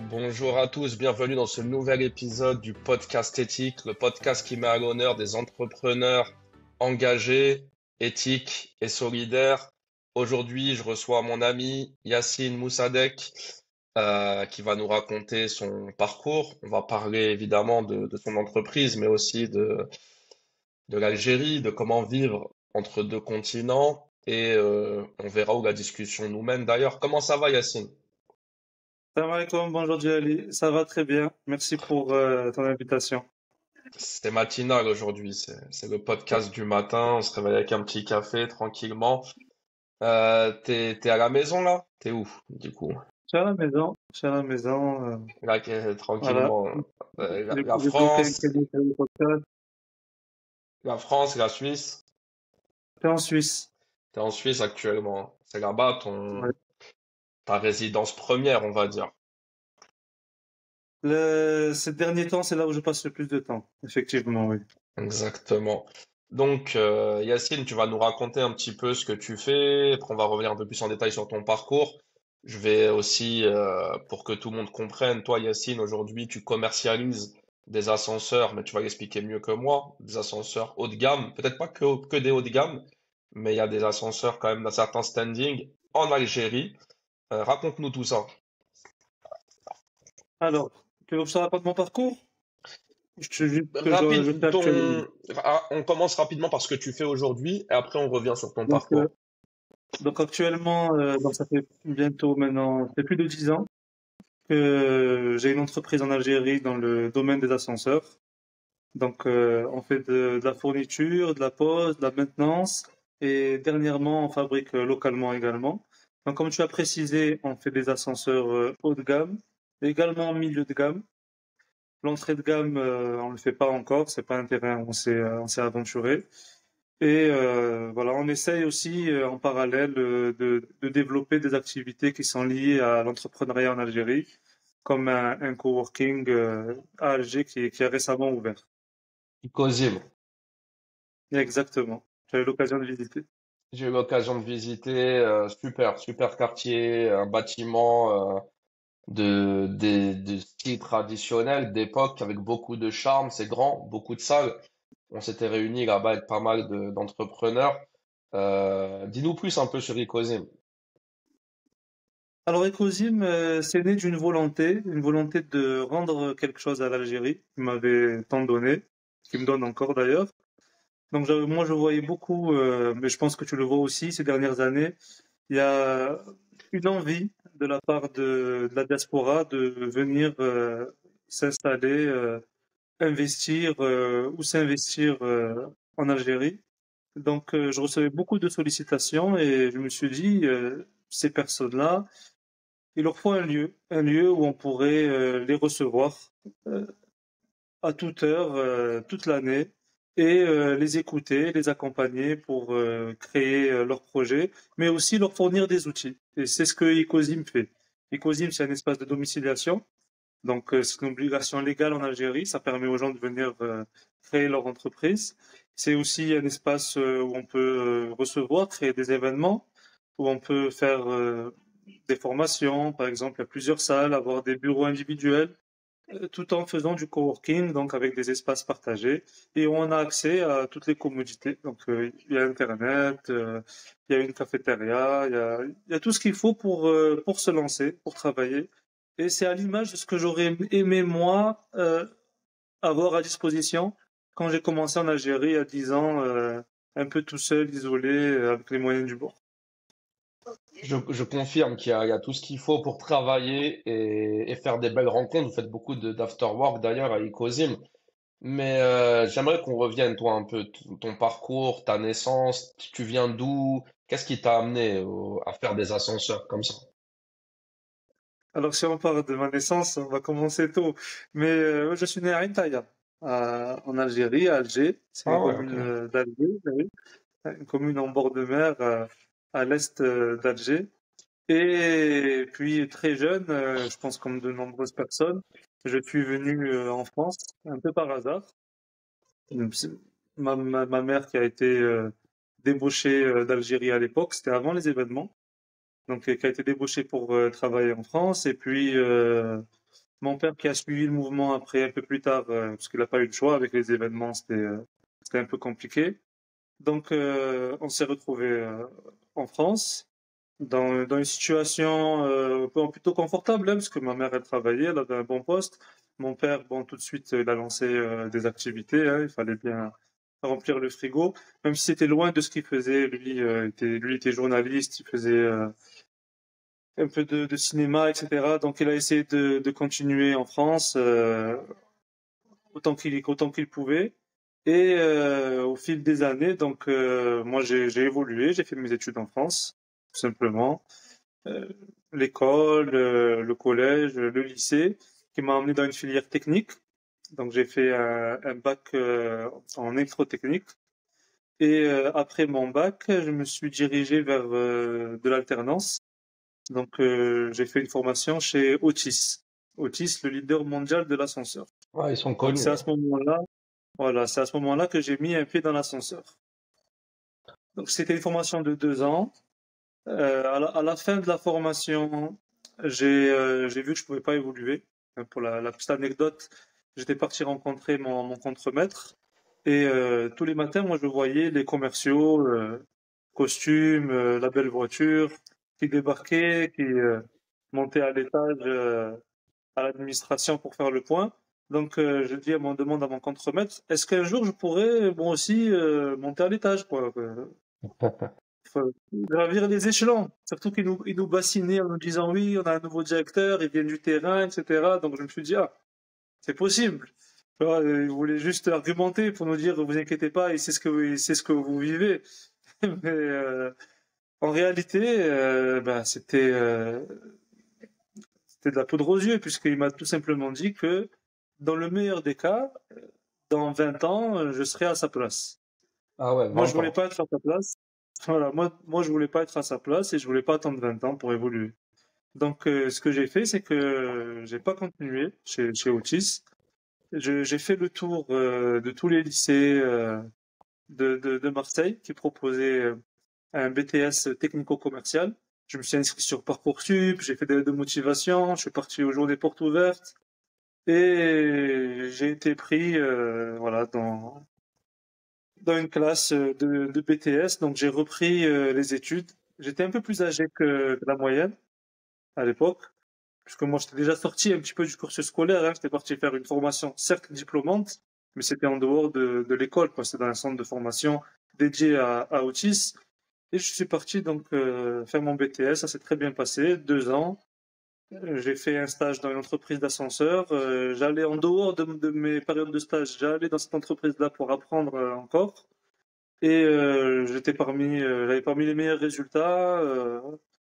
Bonjour à tous, bienvenue dans ce nouvel épisode du podcast éthique, le podcast qui met à l'honneur des entrepreneurs engagés, éthiques et solidaires. Aujourd'hui, je reçois mon ami Yacine Moussadek qui va nous raconter son parcours. On va parler évidemment de son entreprise, mais aussi de l'Algérie, de comment vivre entre deux continents et on verra où la discussion nous mène. D'ailleurs, comment ça va Yacine? Salam alaikum, bonjour Djali, ça va très bien, merci pour ton invitation. C'est matinal aujourd'hui, c'est le podcast du matin, on se réveille avec un petit café tranquillement. T'es à la maison là? T'es où du coup? Je suis à la maison, Là, voilà, tranquillement. La j'ai pris France, quelques minutes pour le podcast. la France, la Suisse. T'es en Suisse. T'es en Suisse actuellement. C'est là-bas Ouais. ta résidence première, on va dire. Ces derniers temps, c'est là où je passe le plus de temps, effectivement, oui. Exactement. Donc, Yacine, tu vas nous raconter un petit peu ce que tu fais. Après, on va revenir un peu plus en détail sur ton parcours. Je vais aussi, pour que tout le monde comprenne, toi, Yacine, aujourd'hui, tu commercialises des ascenseurs, mais tu vas l'expliquer mieux que moi, des ascenseurs haut de gamme. Peut-être pas que des hauts de gamme, mais il y a des ascenseurs quand même d'un certain standing en Algérie. Raconte-nous tout ça. Alors, tu veux que je te raconte mon parcours? Je te dis que je fais Rapide, actuellement. on commence rapidement par ce que tu fais aujourd'hui, et après on revient sur ton Donc, euh, parcours. donc actuellement, donc ça fait bientôt maintenant, ça fait plus de 10 ans que j'ai une entreprise en Algérie dans le domaine des ascenseurs. Donc, on fait de la fourniture, de la pose, de la maintenance et dernièrement, on fabrique localement également. Donc, comme tu as précisé, on fait des ascenseurs haut de gamme, également milieu de gamme. L'entrée de gamme, on le fait pas encore, c'est pas un terrain où on s'est aventuré. Et voilà, on essaye aussi en parallèle de développer des activités qui sont liées à l'entrepreneuriat en Algérie, comme un coworking à Alger qui a récemment ouvert. Cosimo. Exactement. J'avais l'occasion de visiter. J'ai eu l'occasion de visiter, super quartier, un bâtiment de style traditionnel, d'époque, avec beaucoup de charme, c'est grand, beaucoup de salles. On s'était réunis là-bas avec pas mal d'entrepreneurs. Dis-nous plus un peu sur Icosim. Alors, Ecosim, c'est né d'une une volonté de rendre quelque chose à l'Algérie, qui m'avait tant donné, qui me donne encore d'ailleurs. Donc, moi, je voyais beaucoup, mais je pense que tu le vois aussi ces dernières années, il y a une envie de la part de la diaspora de venir s'installer, investir ou s'investir en Algérie. Donc, je recevais beaucoup de sollicitations et je me suis dit, ces personnes-là, il leur faut un lieu où on pourrait les recevoir euh, à toute heure, toute l'année, et les écouter, les accompagner pour créer leurs projets, mais aussi leur fournir des outils. Et c'est ce que Ecosim fait. Ecosim, c'est un espace de domiciliation, donc c'est une obligation légale en Algérie. Ça permet aux gens de venir créer leur entreprise. C'est aussi un espace où on peut recevoir, créer des événements, où on peut faire des formations, par exemple, à plusieurs salles, avoir des bureaux individuels, tout en faisant du coworking, donc avec des espaces partagés. Et on a accès à toutes les commodités. Donc, il y a Internet, il y a une cafétéria, il y a tout ce qu'il faut pour se lancer, pour travailler. Et c'est à l'image de ce que j'aurais aimé, moi, avoir à disposition quand j'ai commencé en Algérie à 10 ans, un peu tout seul, isolé, avec les moyens du bord. Je confirme il y a tout ce qu'il faut pour travailler et faire des belles rencontres. Vous faites beaucoup d'afterwork d'ailleurs à Icosim. Mais j'aimerais qu'on revienne, toi, un peu, ton parcours, ta naissance, tu viens d'où? Qu'est-ce qui t'a amené à faire des ascenseurs comme ça? Alors, si on parle de ma naissance, on va commencer tôt. Mais je suis né à Intaya, en Algérie, à Alger. C'est une Ah ouais, commune ok. d'Alger, oui. Une commune en bord de mer à l'est d'Alger. Et puis, très jeune, je pense comme de nombreuses personnes, je suis venu en France un peu par hasard. C'est ma mère qui a été débauchée d'Algérie à l'époque, c'était avant les événements. Donc, qui a été débauchée pour travailler en France. Et puis, Mon père qui a suivi le mouvement après un peu plus tard, parce qu'il n'a pas eu le choix avec les événements, c'était un peu compliqué. Donc, on s'est retrouvé en France, dans une situation plutôt confortable, hein, parce que ma mère, elle travaillait, elle avait un bon poste. Mon père, bon, tout de suite, il a lancé des activités, hein, il fallait bien remplir le frigo, même si c'était loin de ce qu'il faisait. Lui était journaliste, il faisait un peu de cinéma, etc. Donc, il a essayé de continuer en France autant qu'il pouvait. Et au fil des années, donc moi j'ai évolué, j'ai fait mes études en France, tout simplement. Euh, L'école, le collège, le lycée, qui m'a emmené dans une filière technique. Donc j'ai fait un bac en électrotechnique. Et après mon bac, je me suis dirigé vers de l'alternance. Donc j'ai fait une formation chez Otis. Otis, le leader mondial de l'ascenseur. Ouais, ils sont Donc connus. c'est à ce moment-là, voilà, c'est à ce moment-là que j'ai mis un pied dans l'ascenseur. Donc c'était une formation de 2 ans. À la fin de la formation, j'ai vu que je pouvais pas évoluer. Pour la petite anecdote, j'étais parti rencontrer mon contremaître et tous les matins, moi, je voyais les commerciaux, costumes, la belle voiture, qui débarquaient, qui montaient à l'étage, à l'administration pour faire le point. Donc, je dis demande à mon contremaître, est-ce qu'un jour je pourrais, moi aussi, monter à l'étage, quoi. Faut gravir les échelons. Surtout ils nous bassinaient en nous disant oui, on a un nouveau directeur, il vient du terrain, etc. Donc je me suis dit, ah, c'est possible. Tu vois, ils voulaient juste argumenter pour nous dire, vous inquiétez pas, c'est ce que vous vivez. Mais en réalité, c'était de la poudre aux yeux, puisqu'il m'a tout simplement dit que dans le meilleur des cas, dans 20 ans, je serai à sa place. Ah ouais, Moi, je 20 voulais ans. pas être à sa place. Voilà, moi, je voulais pas être à sa place et je voulais pas attendre 20 ans pour évoluer. Donc, ce que j'ai fait, c'est que j'ai pas continué chez Otis. J'ai fait le tour de tous les lycées de Marseille qui proposaient un BTS technico-commercial. Je me suis inscrit sur Parcoursup, j'ai fait de motivation, je suis parti au jour des portes ouvertes et j'ai été pris voilà, dans une classe de BTS. Donc, j'ai repris les études. J'étais un peu plus âgé que la moyenne à l'époque, puisque moi, j'étais déjà sorti un petit peu du cursus scolaire, hein. J'étais parti faire une formation, certes diplômante, mais c'était en dehors de l'école, quoi. C'était dans un centre de formation dédié à Otis. Et je suis parti donc faire mon BTS. Ça s'est très bien passé, 2 ans. J'ai fait un stage dans une entreprise d'ascenseur. J'allais en dehors de mes périodes de stage, j'allais dans cette entreprise-là pour apprendre encore. Et j'avais parmi les meilleurs résultats.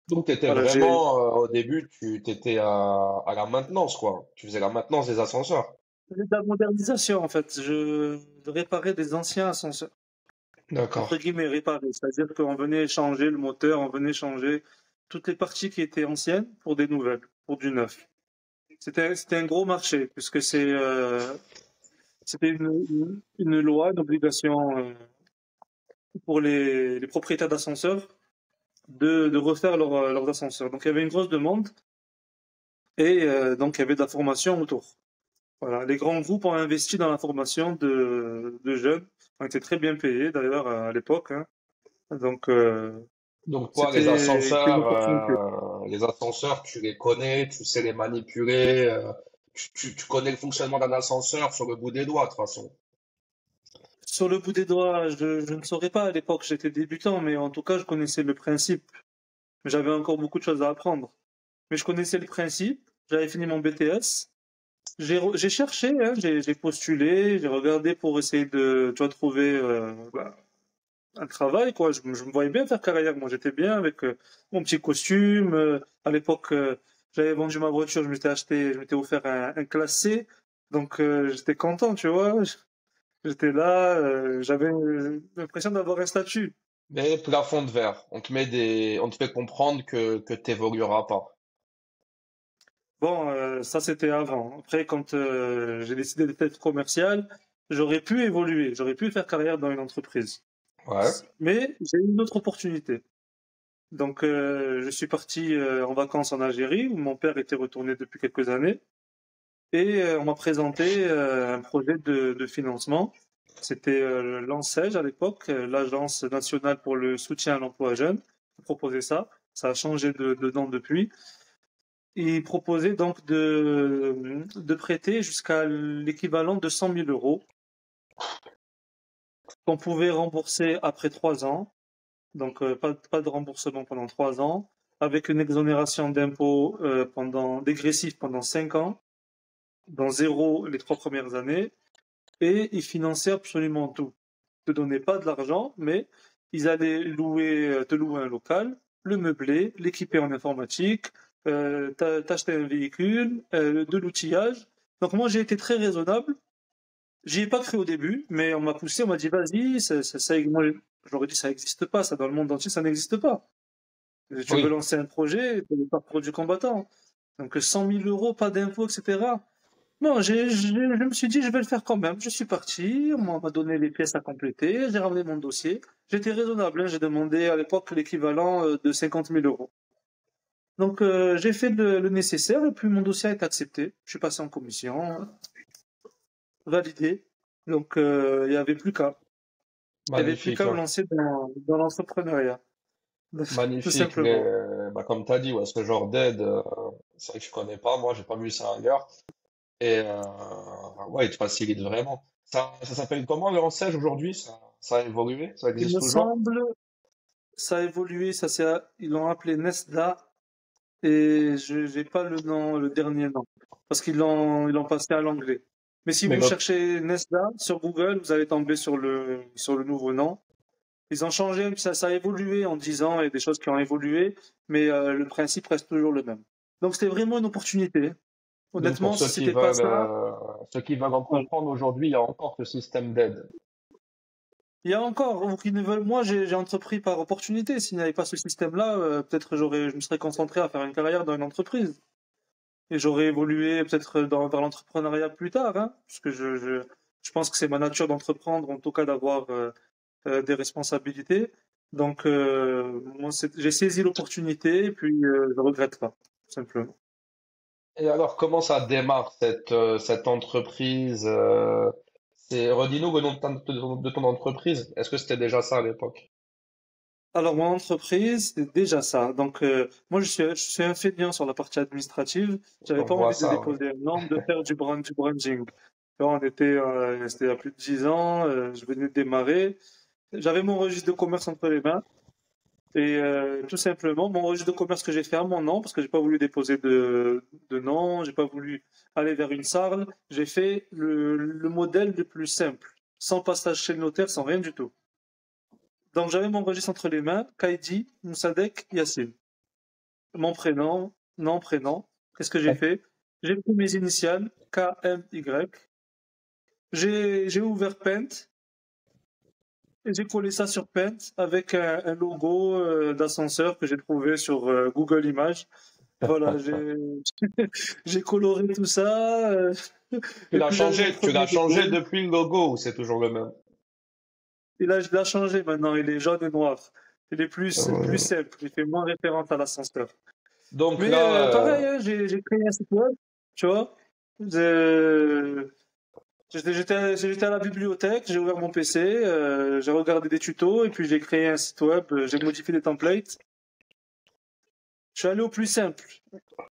Donc, tu étais Voilà, j'ai vraiment, au début, tu t'étais à la maintenance, quoi. Tu faisais la maintenance des ascenseurs. fait de la modernisation en fait. Je réparais des anciens ascenseurs, D'accord. entre guillemets réparer. C'est-à-dire qu'on venait changer le moteur, on venait changer toutes les parties qui étaient anciennes pour des nouvelles, pour du neuf. C'était un gros marché puisque c'était une loi, une obligation pour les propriétaires d'ascenseurs de refaire leurs ascenseurs. Donc il y avait une grosse demande et donc il y avait de la formation autour. Voilà, les grands groupes ont investi dans la formation de jeunes, ont été très bien payés d'ailleurs à l'époque, hein. Donc Donc, toi, c'était une opportunité. les ascenseurs, tu les connais, tu sais les manipuler, tu connais le fonctionnement d'un ascenseur sur le bout des doigts, de toute façon. Sur le bout des doigts, je ne saurais pas à l'époque, j'étais débutant, mais en tout cas je connaissais le principe. J'avais encore beaucoup de choses à apprendre, mais je connaissais le principe. J'avais fini mon BTS. J'ai cherché, hein, j'ai postulé, j'ai regardé pour essayer de, tu vois, trouver un travail, quoi. Je me voyais bien faire carrière. Moi, j'étais bien avec mon petit costume. À l'époque, j'avais vendu ma voiture, je m'étais offert un classe C. Donc, j'étais content, tu vois. J'étais là, j'avais l'impression d'avoir un statut. Mais plafond de verre, on te fait comprendre que t'évolueras pas. Bon, ça, c'était avant. Après, quand j'ai décidé d'être commercial, j'aurais pu évoluer, j'aurais pu faire carrière dans une entreprise. Ouais. Mais j'ai eu une autre opportunité. Donc, je suis parti en vacances en Algérie, où mon père était retourné depuis quelques années. Et on m'a présenté un projet de financement. C'était l'ANSEJ à l'époque, l'Agence nationale pour le soutien à l'emploi jeune, qui proposait ça. Ça a changé de nom depuis. Il proposait donc de prêter jusqu'à l'équivalent de 100 000 euros qu'on pouvait rembourser après 3 ans. Donc pas de remboursement pendant 3 ans, avec une exonération d'impôts dégressif pendant 5 ans, dans zéro les 3 premières années, et ils finançaient absolument tout. Ils te donnaient pas de l'argent, mais ils allaient te louer un local, le meubler, l'équiper en informatique, t'acheter un véhicule, de l'outillage. Donc moi j'ai été très raisonnable. J'y ai pas cru au début, mais on m'a poussé, on m'a dit vas-y, moi, j'aurais dit ça n'existe pas, ça dans le monde entier ça n'existe pas. Tu veux Oui. lancer un projet, tu n'es pas produit combattant. Donc 100 000 euros, pas d'impôts, etc. Non, je me suis dit, je vais le faire quand même. Je suis parti, on m'a donné les pièces à compléter, j'ai ramené mon dossier. J'étais raisonnable, hein, j'ai demandé à l'époque l'équivalent de 50 000 euros. Donc j'ai fait le nécessaire et puis mon dossier a été accepté. Je suis passé en commission, validé. Donc il n'y avait plus qu'à. Il n'y avait plus Magnifique, qu'à me ouais. lancer dans l'entrepreneuriat. Tout Magnifique. simplement. Comme tu as dit, ouais, ce genre d'aide, c'est vrai que je connais pas, moi, j'ai pas vu ça ailleurs. Et ouais, il te facilite vraiment. Ça s'appelle comment le Renseiges aujourd'hui? Ça a évolué? Ça Il existe me toujours? semble, ça a évolué, ils l'ont appelé Nesda. Et je j'ai pas le nom, le dernier nom, parce qu'ils l'ont passé à l'anglais. Mais si Mais vous le- cherchez Nesda sur Google, vous allez tomber sur le nouveau nom. Ils ont changé, ça a évolué en 10 ans, et des choses qui ont évolué, mais le principe reste toujours le même. Donc c'était vraiment une opportunité. donc pour Honnêtement, si c'était pas ça, ceux qui veulent voilà. entreprendre aujourd'hui, il y a encore ce système d'aide. Il y a encore, ou qui ne veulent, moi j'ai entrepris par opportunité. S'il n'y avait pas ce système-là, peut-être je me serais concentré à faire une carrière dans une entreprise. Et j'aurais évolué peut-être vers l'entrepreneuriat plus tard, hein, puisque je pense que c'est ma nature d'entreprendre, en tout cas d'avoir des responsabilités. Donc, moi, j'ai saisi l'opportunité et puis je regrette pas, tout simplement. Et alors, comment ça démarre cette entreprise? Redis-nous le nom de ton entreprise. Est-ce que c'était déjà ça à l'époque? Alors, mon entreprise, c'est déjà ça. Donc, moi, je suis un feignant sur la partie administrative. J'avais On pas voit envie de ça, ouais. déposer un nom, de faire du branding. Tu vois, c'était il y a plus de 10 ans, je venais de démarrer. J'avais mon registre de commerce entre les mains. Et tout simplement, mon registre de commerce que j'ai fait à mon nom, parce que j'ai pas voulu déposer de nom, j'ai pas voulu aller vers une SARL, j'ai fait le modèle le plus simple, sans passage chez le notaire, sans rien du tout. Donc j'avais mon registre entre les mains, Kaidi, Moussadek, Yassine. Mon prénom, nom, prénom. Qu'est-ce que j'ai fait? J'ai pris mes initiales, KMY. J'ai ouvert Paint et j'ai collé ça sur Paint avec un logo d'ascenseur que j'ai trouvé sur Google Images. Voilà, j'ai coloré tout ça. Et puis j'ai eu mon Tu l'as premier changé dépôt. depuis le logo ou c'est toujours le même? Et là, je l'ai changé maintenant. Il est jaune et noir. Il est plus Euh, simple. Il fait moins référence à l'ascenseur. Donc Mais là, pareil, hein, j'ai créé un site web. Tu vois. J'ai- j'étais à la bibliothèque. J'ai ouvert mon PC. J'ai regardé des tutos et puis j'ai créé un site web. J'ai modifié des templates. Je suis allé au plus simple.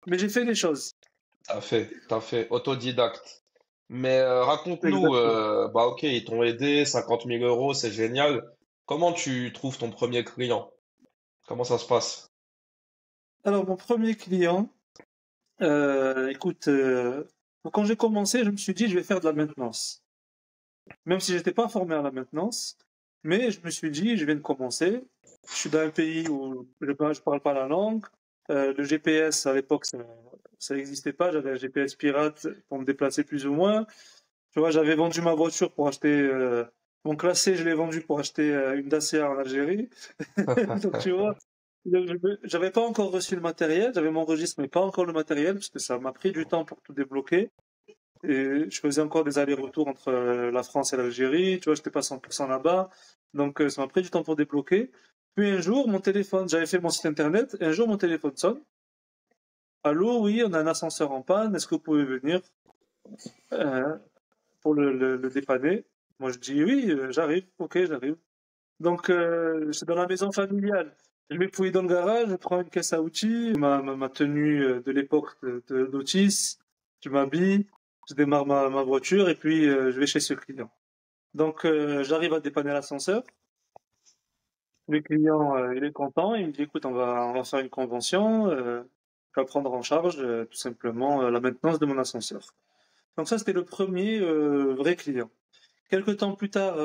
Mais j'ai fait les choses. t'as fait autodidacte. Mais raconte-nous, Exactement. bah ok, ils t'ont aidé, 50 000 euros, c'est génial. Comment tu trouves ton premier client? Comment ça se passe? Alors, mon premier client, écoute, quand j'ai commencé, je me suis dit, je vais faire de la maintenance. Même si j'étais pas formé à la maintenance, mais je me suis dit, je viens de commencer. Je suis dans un pays où je parle pas la langue. Le GPS, à l'époque, ça n'existait pas. J'avais un GPS pirate pour me déplacer plus ou moins. Tu vois, j'avais vendu ma voiture pour acheter, mon classé, je l'ai vendu pour acheter une Dacia en Algérie. Donc, tu vois, j'avais pas encore reçu le matériel. J'avais mon registre, mais pas encore le matériel, parce que ça m'a pris du temps pour tout débloquer. Et je faisais encore des allers-retours entre la France et l'Algérie. Tu vois, j'étais pas 100% là-bas. Donc, ça m'a pris du temps pour débloquer. Puis un jour, mon téléphone, j'avais fait mon site internet, et un jour, mon téléphone sonne. Allô, oui, on a un ascenseur en panne, est-ce que vous pouvez venir? euh, pour le dépanner. Moi, je dis oui, j'arrive, ok, j'arrive. Donc, c'est dans la maison familiale. Je vais fouiller dans le garage, je prends une caisse à outils, ma tenue de l'époque d'Otis, je m'habille, je démarre ma voiture et puis je vais chez ce client. Donc, j'arrive à dépanner l'ascenseur. Le client, il est content, il me dit, écoute, on va faire une convention, je vais prendre en charge tout simplement la maintenance de mon ascenseur. Donc ça, c'était le premier vrai client. Quelque temps plus tard,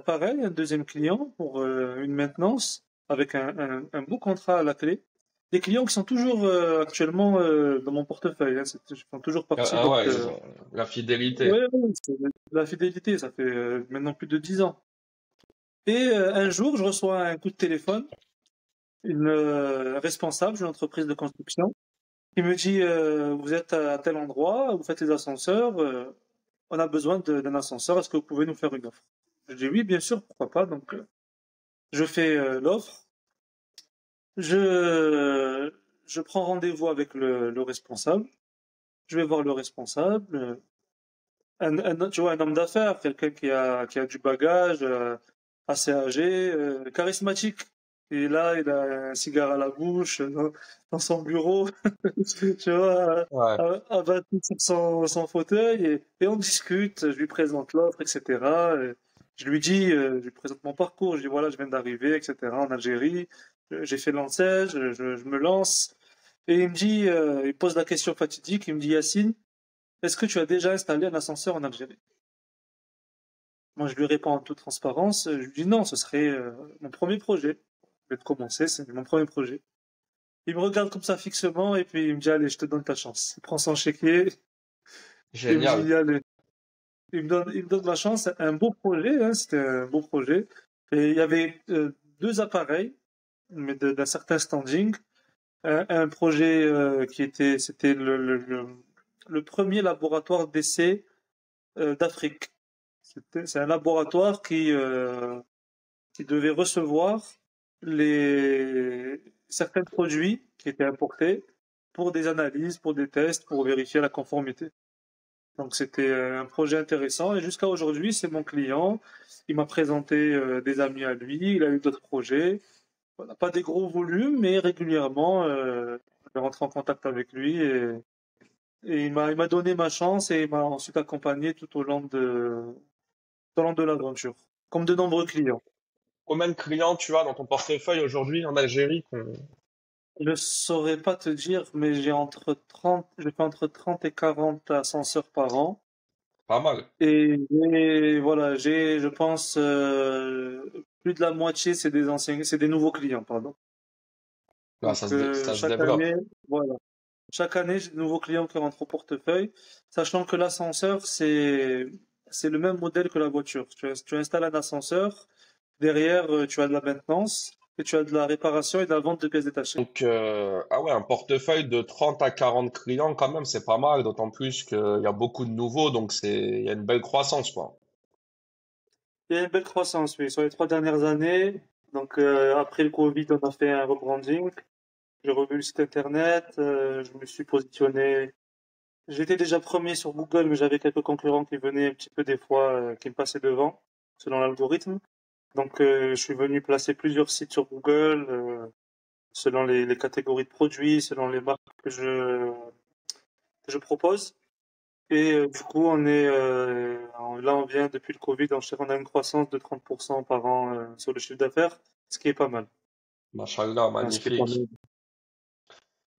pareil, un deuxième client pour une maintenance avec un beau contrat à la clé. Des clients qui sont toujours actuellement dans mon portefeuille, hein, ils font toujours Ah, partie. ah Donc, ouais, la fidélité. ouais, ouais, c'est de la fidélité, ça fait maintenant plus de 10 ans. Et un jour, je reçois un coup de téléphone, une responsable d'une entreprise de construction, qui me dit vous êtes à tel endroit, vous faites les ascenseurs, on a besoin d'un ascenseur, est-ce que vous pouvez nous faire une offre? Je dis oui, bien sûr, pourquoi pas. Donc, je fais l'offre. Je, je prends rendez-vous avec le responsable. Je vais voir le responsable. Tu vois, un homme d'affaires, quelqu'un qui a du bagage, assez âgé, charismatique. Et là, il a un cigare à la bouche, dans son bureau, tu vois, Ouais. abattu sur son fauteuil, et on discute, je lui présente l'offre, etc. Je lui dis, je lui présente mon parcours, je dis voilà, je viens d'arriver, etc. en Algérie, j'ai fait l'ANSES, je me lance. Et il me dit, il pose la question fatidique, il me dit Yacine, est-ce que tu as déjà installé un ascenseur en Algérie? Moi, je lui réponds en toute transparence, je lui dis non, ce serait mon premier projet. Je vais te commencer, c'est mon premier projet. Il me regarde comme ça fixement et puis il me dit allez, je te donne ta chance. Il prend son chéquier, il me Génial. dit allez, il me donne ma chance. Un beau projet, hein, c'était un beau projet. Et il y avait deux appareils, mais d'un certain standing. Un projet c'était le premier laboratoire d'essai d'Afrique. C'est un laboratoire qui devait recevoir certains produits qui étaient importés pour des analyses, pour des tests, pour vérifier la conformité. Donc c'était un projet intéressant et jusqu'à aujourd'hui, c'est mon client. Il m'a présenté des amis à lui, il a eu d'autres projets. Voilà, pas des gros volumes, mais régulièrement, je vais rentrer en contact avec lui et il m'a donné ma chance et il m'a ensuite accompagné tout au long de l'aventure, comme de nombreux clients. Combien de clients tu as dans ton portefeuille aujourd'hui en Algérie Je saurais pas te dire, mais je fais entre 30 et 40 ascenseurs par an. Pas mal. Voilà, je pense, plus de la moitié, c'est des nouveaux clients, pardon. Là, Donc, ça se chaque développe. année, voilà. Chaque année, j'ai de nouveaux clients qui rentrent au portefeuille, sachant que l'ascenseur, c'est le même modèle que la voiture. Tu installes un ascenseur, derrière, tu as de la maintenance, et tu as de la réparation et de la vente de pièces détachées. Donc, ah ouais, un portefeuille de 30 à 40 clients quand même, c'est pas mal, d'autant plus qu'il y a beaucoup de nouveaux, donc il y a une belle croissance, quoi. Il y a une belle croissance, oui, sur les 3 dernières années. Donc, après le Covid, on a fait un rebranding. J'ai revu le site internet, je me suis positionné. J'étais déjà premier sur Google, mais j'avais quelques concurrents qui venaient un petit peu des fois, qui me passaient devant, selon l'algorithme. Donc, je suis venu placer plusieurs sites sur Google, selon les catégories de produits, selon les marques que je propose. Et du coup, là, on vient depuis le Covid, on a une croissance de 30% par an sur le chiffre d'affaires, ce qui est pas mal. Machallah, Enfin, ce qui est pas magnifique. mal.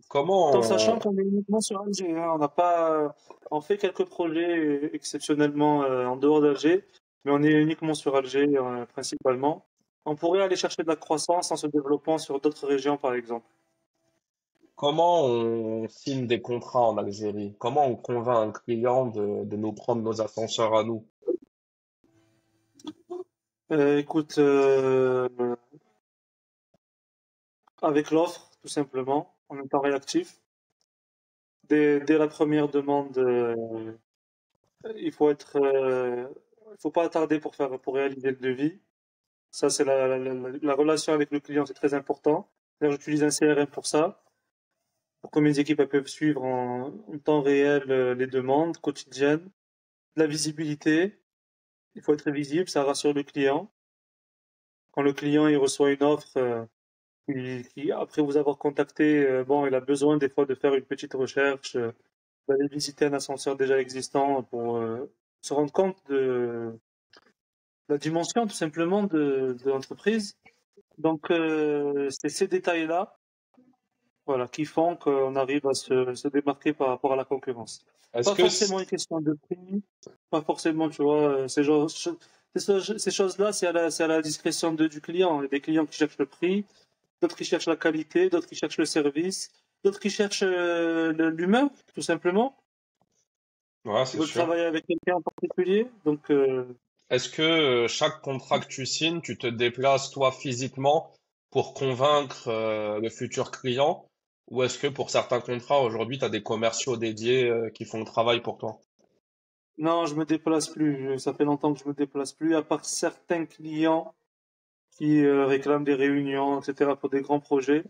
Comment Tout en sachant on... qu'on est uniquement sur Alger, hein. On n'a pas, on fait quelques projets exceptionnellement en dehors d'Alger, mais on est uniquement sur Alger principalement. On pourrait aller chercher de la croissance en se développant sur d'autres régions, par exemple. Comment on signe des contrats en Algérie? Comment on convainc un client de nous prendre nos ascenseurs à nous? Écoute, avec l'offre, tout simplement, en étant réactif. Dès la première demande, il faut il faut pas attarder pour réaliser le devis. Ça, c'est la relation avec le client, c'est très important. D'ailleurs, j'utilise un CRM pour ça. pour que mes équipes elles peuvent suivre en temps réel les demandes quotidiennes, de la visibilité. Il faut être visible, ça rassure le client. Quand le client il reçoit une offre après vous avoir contacté, bon, il a besoin des fois de faire une petite recherche, d'aller visiter un ascenseur déjà existant pour se rendre compte de la dimension tout simplement de l'entreprise. Donc c'est ces détails-là, voilà, qui font qu'on arrive à se démarquer par rapport à la concurrence. Est-ce Pas que forcément une question de prix, pas forcément, tu vois, ces choses-là, c'est à la discrétion du client. Il y a des clients qui cherchent le prix, d'autres qui cherchent la qualité, d'autres qui cherchent le service, d'autres qui cherchent l'humain, tout simplement. ouais, Ils c'est veulent sûr. travailler avec quelqu'un en particulier. Donc, Est-ce que chaque contrat que tu signes, tu te déplaces toi physiquement pour convaincre le futur client, ou est-ce que pour certains contrats aujourd'hui, tu as des commerciaux dédiés qui font le travail pour toi? non, je me déplace plus. Ça fait longtemps que je me déplace plus, à part certains clients qui réclament des réunions, etc., pour des grands projets.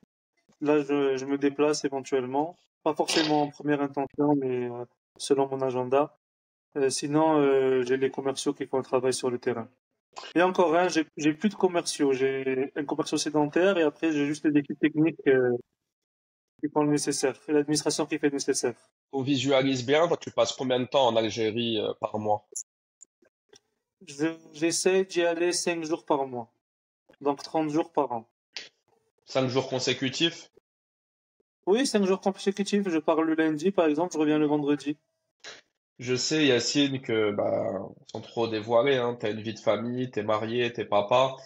Là, je me déplace éventuellement. Pas forcément en première intention, mais selon mon agenda. Sinon, j'ai les commerciaux qui font le travail sur le terrain. Et encore un, j'ai plus de commerciaux. J'ai un commercial sédentaire et après, j'ai juste l'équipe technique qui font le nécessaire et l'administration qui fait le nécessaire. On visualise bien, toi, tu passes combien de temps en Algérie par mois? J'essaie d'y aller 5 jours par mois. Donc 30 jours par an. 5 jours consécutifs? Oui, 5 jours consécutifs. Je pars le lundi, par exemple, je reviens le vendredi. Je sais, Yacine, que, bah, sans trop dévoiler, hein, t'as une vie de famille, t'es marié, t'es papa.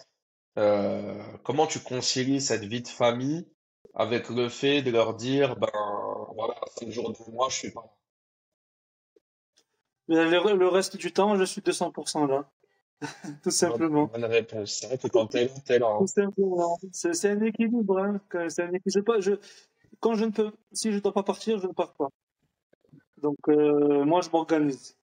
Comment tu concilies cette vie de famille avec le fait de leur dire, ben, voilà, 5 jours du mois, je suis pas Mais le reste du temps, je suis 200% là. Tout là. simplement. Bonne réponse. C'est vrai que quand t'es là, Tout hein. simplement. C'est un équilibre, hein. C'est un équilibre. Quand je ne peux, si je ne dois pas partir, je ne pars pas. Donc, moi, je m'organise.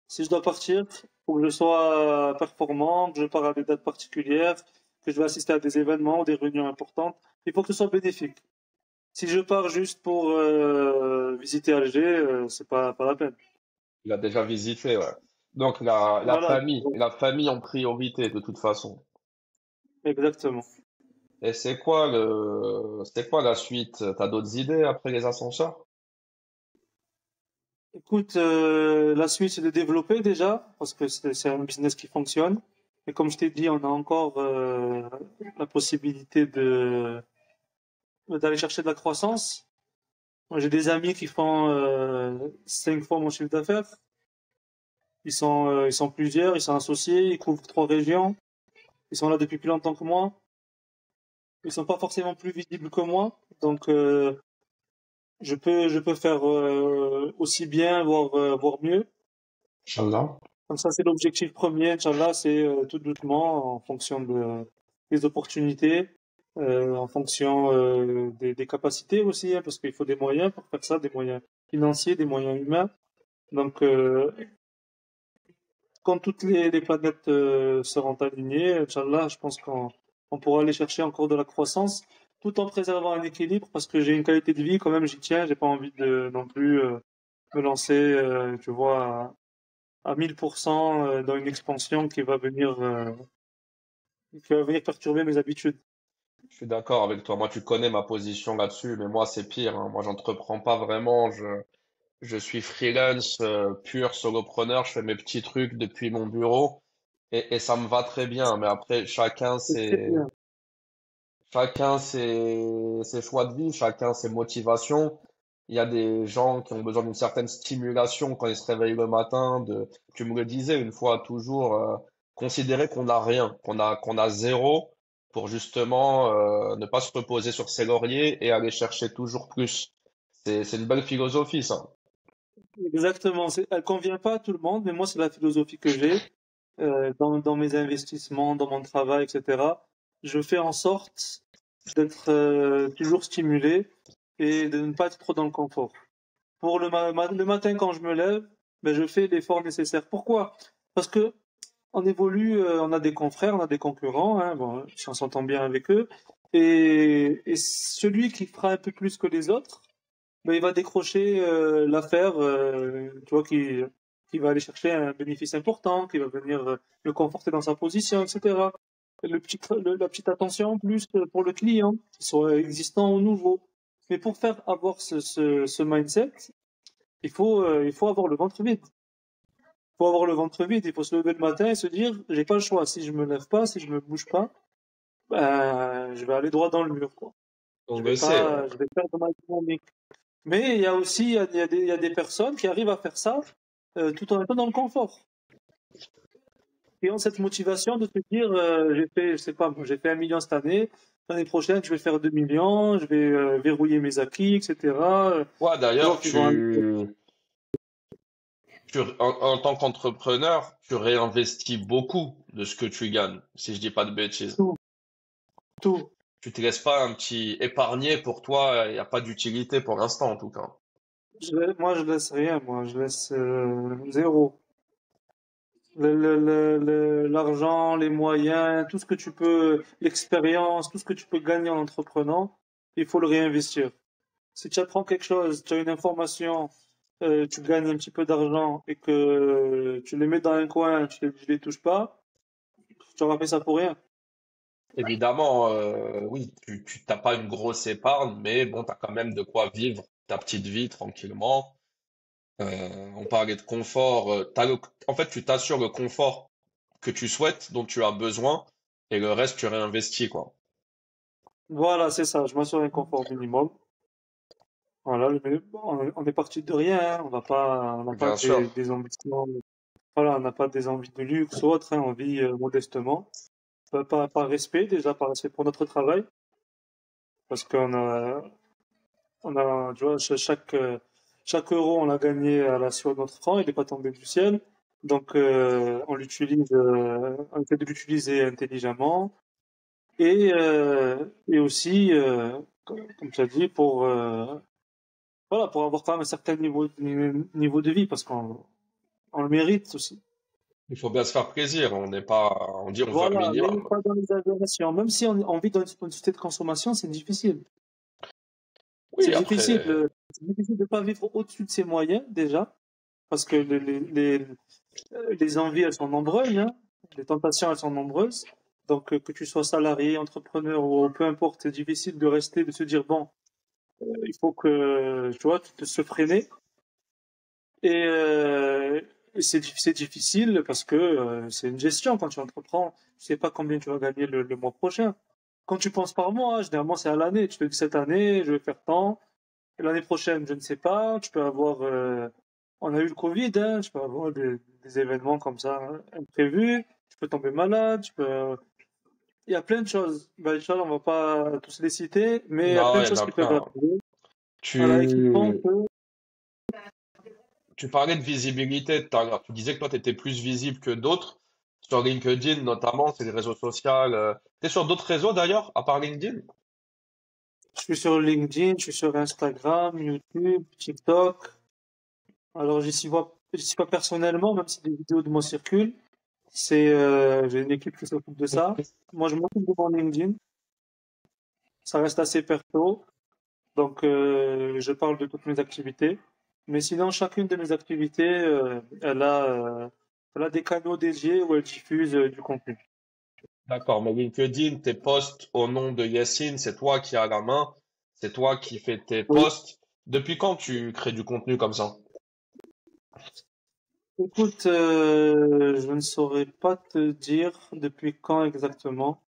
Si je dois partir, faut que je sois performant, que je pars à des dates particulières, que je vais assister à des événements ou des réunions importantes. Il faut que ce soit bénéfique. Si je pars juste pour visiter Alger, c'est pas la peine. Il a déjà visité, ouais. Donc Voilà, la famille en priorité de toute façon. exactement. Et c'est quoi la suite? T'as d'autres idées après les ascenseurs? Écoute, la suite, c'est de développer déjà, parce que c'est un business qui fonctionne. Et comme je t'ai dit, on a encore la possibilité d'aller chercher de la croissance. Moi, j'ai des amis qui font 5 fois mon chiffre d'affaires. Ils sont plusieurs, ils sont associés, ils couvrent 3 régions. Ils sont là depuis plus longtemps que moi. Ils sont pas forcément plus visibles que moi. Donc, je peux faire aussi bien, voire mieux. Inch'Allah. Donc ça, c'est l'objectif premier, Inch'Allah, c'est tout doucement, en fonction des opportunités, en fonction des capacités aussi, hein, parce qu'il faut des moyens pour faire ça, des moyens financiers, des moyens humains. Donc, quand toutes les planètes seront alignées, Inch'Allah, je pense qu'on pourra aller chercher encore de la croissance, tout en préservant un équilibre, parce que j'ai une qualité de vie, quand même, j'y tiens, j'ai pas envie de non plus me lancer, tu vois, à 1000% dans une expansion qui va venir perturber mes habitudes. Je suis d'accord avec toi. Moi, tu connais ma position là-dessus, mais moi, c'est pire, hein. Moi, j'entreprends pas vraiment. Je suis freelance, pur solopreneur. Je fais mes petits trucs depuis mon bureau et ça me va très bien. Mais après, C'est très bien. ses choix de vie, chacun ses motivations. Il y a des gens qui ont besoin d'une certaine stimulation quand ils se réveillent le matin, tu me le disais une fois, toujours considérer qu'on n'a rien, qu'on a zéro pour justement ne pas se reposer sur ses lauriers et aller chercher toujours plus. C'est une belle philosophie, ça. Exactement. Elle convient pas à tout le monde, mais moi, c'est la philosophie que j'ai dans mes investissements, dans mon travail, etc. Je fais en sorte d'être toujours stimulé et de ne pas être trop dans le confort. Pour le matin, quand je me lève, ben, je fais l'effort nécessaire. Pourquoi? Parce que on évolue, on a des confrères, on a des concurrents, hein, bon, si on s'entend bien avec eux, Et celui qui fera un peu plus que les autres, ben, il va décrocher l'affaire, tu vois, qui va aller chercher un bénéfice important, qui va venir le conforter dans sa position, etc. La petite attention en plus pour le client, qu'il soit existant ou nouveau. Mais pour faire avoir ce mindset, il faut avoir le ventre vide. Il faut avoir le ventre vide, il faut se lever le matin et se dire, j'ai pas le choix. Si je me lève pas, si je me bouge pas, ben, je vais aller droit dans le mur, quoi. On le sait, ouais. Je vais perdre ma dynamique. Mais il y a aussi, il y a des personnes qui arrivent à faire ça tout en étant dans le confort. Qui ont cette motivation de se dire, j'ai fait, je sais pas, moi, j'ai fait 1 million cette année, l'année prochaine, je vais faire 2 millions, je vais verrouiller mes acquis, etc. Ouais, Tu vois, d'ailleurs, qui vont aller en tant qu'entrepreneur, tu réinvestis beaucoup de ce que tu gagnes, si je dis pas de bêtises. tout, tout. Tu te laisses pas un petit épargné pour toi, il n'y a pas d'utilité pour l'instant en tout cas. Moi, je laisse rien, moi, je laisse zéro. L'argent, les moyens, tout ce que tu peux, l'expérience, tout ce que tu peux gagner en entreprenant, il faut le réinvestir. Si tu apprends quelque chose, tu as une information, tu gagnes un petit peu d'argent et que tu les mets dans un coin, tu les touches pas, tu auras fait ça pour rien. Évidemment, oui, tu t'as pas une grosse épargne, mais bon, tu as quand même de quoi vivre ta petite vie tranquillement. On parlait de confort, en fait, tu t'assures le confort que tu souhaites, dont tu as besoin, et le reste, tu réinvestis, quoi. Voilà, c'est ça. Je m'assure un confort minimum. Voilà, mais bon, on est parti de rien, hein. On n'a pas Bien sûr. des ambitions. Voilà, on n'a pas des envies de luxe ou autre, hein. On vit modestement. Par respect, déjà, par respect pour notre travail. Parce tu vois, chaque euro, on l'a gagné à la sueur de notre front, il n'est pas tombé du ciel. Donc, on essaie de l'utiliser intelligemment. Et aussi, comme tu as dit, voilà, pour avoir quand même un certain niveau de vie, parce qu'on le mérite aussi. Il faut bien se faire plaisir. On dit on veut un Voilà, mais minimum. pas dans l'exagération. Même si on vit dans une société de consommation, c'est difficile. Oui, après, C'est difficile de pas vivre au-dessus de ses moyens, déjà, parce que les envies, elles sont nombreuses, hein. Les tentations, elles sont nombreuses. Donc, que tu sois salarié, entrepreneur ou peu importe, c'est difficile de rester, de se dire, bon, il faut que, tu vois, de se freiner. Et, c'est difficile parce que c'est une gestion quand tu entreprends. Tu sais pas combien tu vas gagner le mois prochain. Quand tu penses par mois, généralement c'est à l'année. Tu te dis cette année, je vais faire tant. Et l'année prochaine, je ne sais pas. Tu peux avoir, on a eu le Covid, hein, tu peux avoir des événements comme ça hein, imprévus. Tu peux tomber malade. Il y a plein de choses. Ben, Inch'Allah, on va pas tous les citer, mais il y a non, plein de il y en choses a qui peuvent plein. arriver. Voilà, et qui font Tu, que tu parlais de visibilité tout à l'heure. Tu disais que toi, tu étais plus visible que d'autres. Sur LinkedIn, notamment, c'est les réseaux sociaux. T'es sur d'autres réseaux d'ailleurs, à part LinkedIn? je suis sur LinkedIn, je suis sur Instagram, YouTube, TikTok. Alors, j'y suis pas personnellement, même si des vidéos de moi circulent. J'ai une équipe qui s'occupe de ça. Moi, je m'occupe de mon LinkedIn. Ça reste assez perso. Donc, je parle de toutes mes activités. Mais sinon, chacune de mes activités, elle a des canaux dédiés où elle diffuse du contenu. D'accord, mais LinkedIn, tes posts au nom de Yacine, c'est toi qui as la main, c'est toi qui fais tes Oui. posts. Depuis quand tu crées du contenu comme ça? Écoute, je ne saurais pas te dire depuis quand exactement.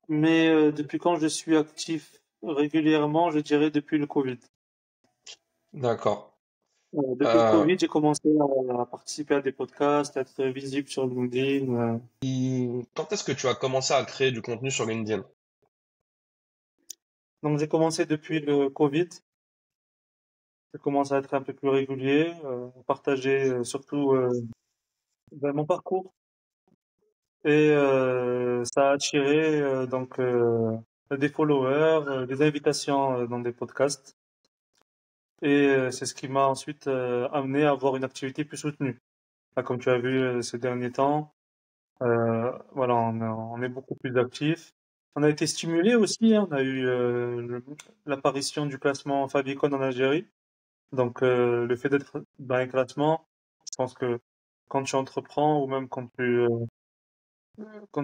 Mais depuis quand je suis actif régulièrement, je dirais depuis le Covid. D'accord. Depuis le Euh, Covid, j'ai commencé à participer à des podcasts, à être visible sur LinkedIn. Quand est-ce que tu as commencé à créer du contenu sur LinkedIn? Donc j'ai commencé depuis le Covid. J'ai commencé à être un peu plus régulier, à partager surtout mon parcours. Et ça a attiré des followers, des invitations dans des podcasts. Et c'est ce qui m'a ensuite amené à avoir une activité plus soutenue. Là, comme tu as vu ces derniers temps, voilà, on est beaucoup plus actif. On a été stimulé aussi, hein. On a eu l'apparition du classement Favicon en Algérie. Donc, le fait d'être dans un classement, je pense que quand tu entreprends ou même quand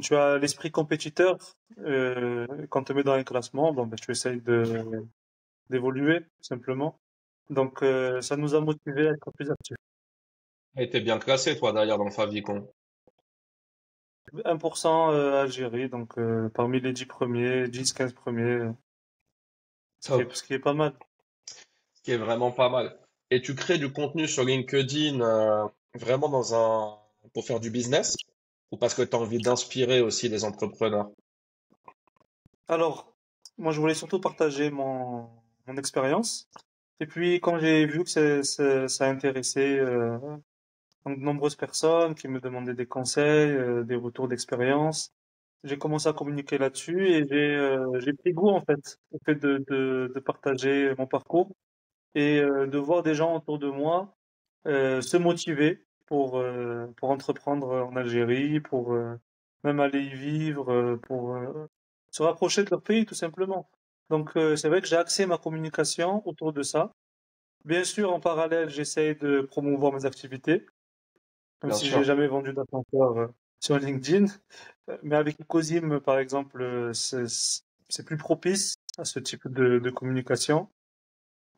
tu as l'esprit compétiteur, quand tu te mets dans un classement, bon, ben, tu essayes d'évoluer, simplement. Donc, ça nous a motivés à être plus actifs. Tu été bien classé, toi, d'ailleurs, dans le Favicon. 1% Algérie, donc parmi les 10 premiers, 10-15 premiers, Top. ce qui est pas mal. Ce qui est vraiment pas mal. Et tu crées du contenu sur LinkedIn vraiment pour faire du business ou parce que tu as envie d'inspirer aussi les entrepreneurs? Alors, moi, je voulais surtout partager mon expérience. Et puis, quand j'ai vu que ça intéressait donc, de nombreuses personnes qui me demandaient des conseils, des retours d'expérience, j'ai commencé à communiquer là-dessus et j'ai pris goût, en fait, au fait de partager mon parcours et de voir des gens autour de moi se motiver pour entreprendre en Algérie, pour même aller y vivre, pour se rapprocher de leur pays, tout simplement. Donc, c'est vrai que j'ai axé ma communication autour de ça. Bien sûr, en parallèle, j'essaie de promouvoir mes activités, même Bien si j'ai sûr. jamais vendu d'ascenseur sur LinkedIn. Mais avec Ecosym, par exemple, c'est plus propice à ce type de communication.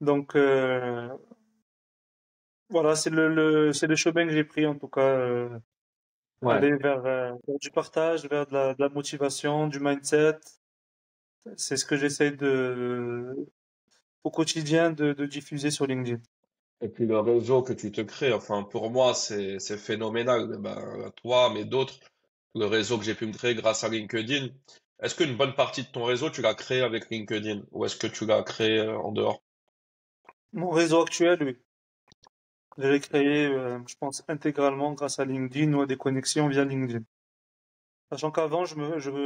Donc, voilà, c'est le chemin que j'ai pris, en tout cas, Ouais. aller vers du partage, vers de la motivation, du mindset. C'est ce que j'essaie au quotidien de diffuser sur LinkedIn. Et puis le réseau que tu te crées, enfin pour moi c'est phénoménal. Ben, toi, mais d'autres, le réseau que j'ai pu me créer grâce à LinkedIn. Est-ce qu'une bonne partie de ton réseau tu l'as créé avec LinkedIn ou est-ce que tu l'as créé en dehors? Mon réseau actuel, oui. Je l'ai créé, je pense, intégralement grâce à LinkedIn ou à des connexions via LinkedIn. Sachant qu'avant,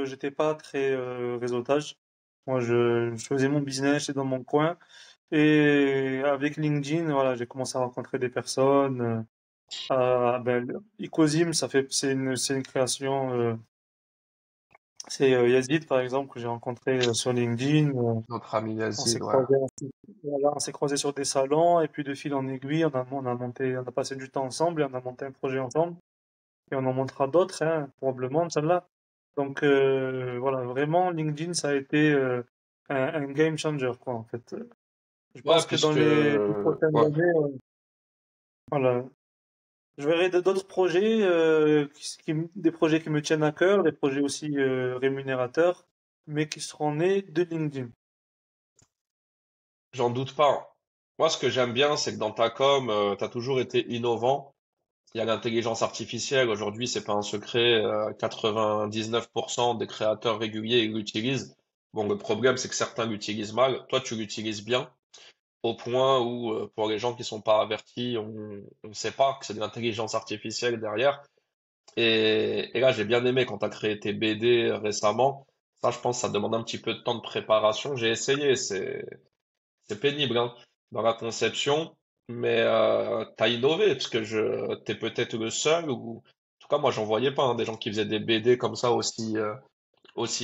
j'étais pas très réseautage. Moi, je faisais mon business, j'étais dans mon coin. Et avec LinkedIn, voilà, j'ai commencé à rencontrer des personnes. Ben, Ecosym, c'est une création. C'est Yazid, par exemple, que j'ai rencontré sur LinkedIn. Notre ami On s'est Yazid, ouais. croisé, voilà, on s'est croisé sur des salons, et puis de fil en aiguille, on a passé du temps ensemble, et on a monté un projet ensemble, et on en montera d'autres, hein, probablement, celle-là. Donc voilà, vraiment, LinkedIn, ça a été un game changer, quoi, en fait. Je Ouais, pense que dans puisque les prochaines ouais. années, voilà, je verrai d'autres projets, des projets qui me tiennent à cœur, des projets aussi rémunérateurs, mais qui seront nés de LinkedIn. J'en doute pas. Moi, ce que j'aime bien, c'est que dans ta com, tu as toujours été innovant. Il y a l'intelligence artificielle. Aujourd'hui, c'est pas un secret. 99% des créateurs réguliers l'utilisent. Bon, le problème, c'est que certains l'utilisent mal. Toi, tu l'utilises bien, au point où, pour les gens qui sont pas avertis, on ne sait pas que c'est de l'intelligence artificielle derrière. Et là, j'ai bien aimé quand tu as créé tes BD récemment. Ça, je pense, ça demande un petit peu de temps de préparation. J'ai essayé, c'est pénible hein, dans la conception, mais t'as innové parce que t'es peut-être le seul ou en tout cas moi j'en voyais pas hein, des gens qui faisaient des BD comme ça aussi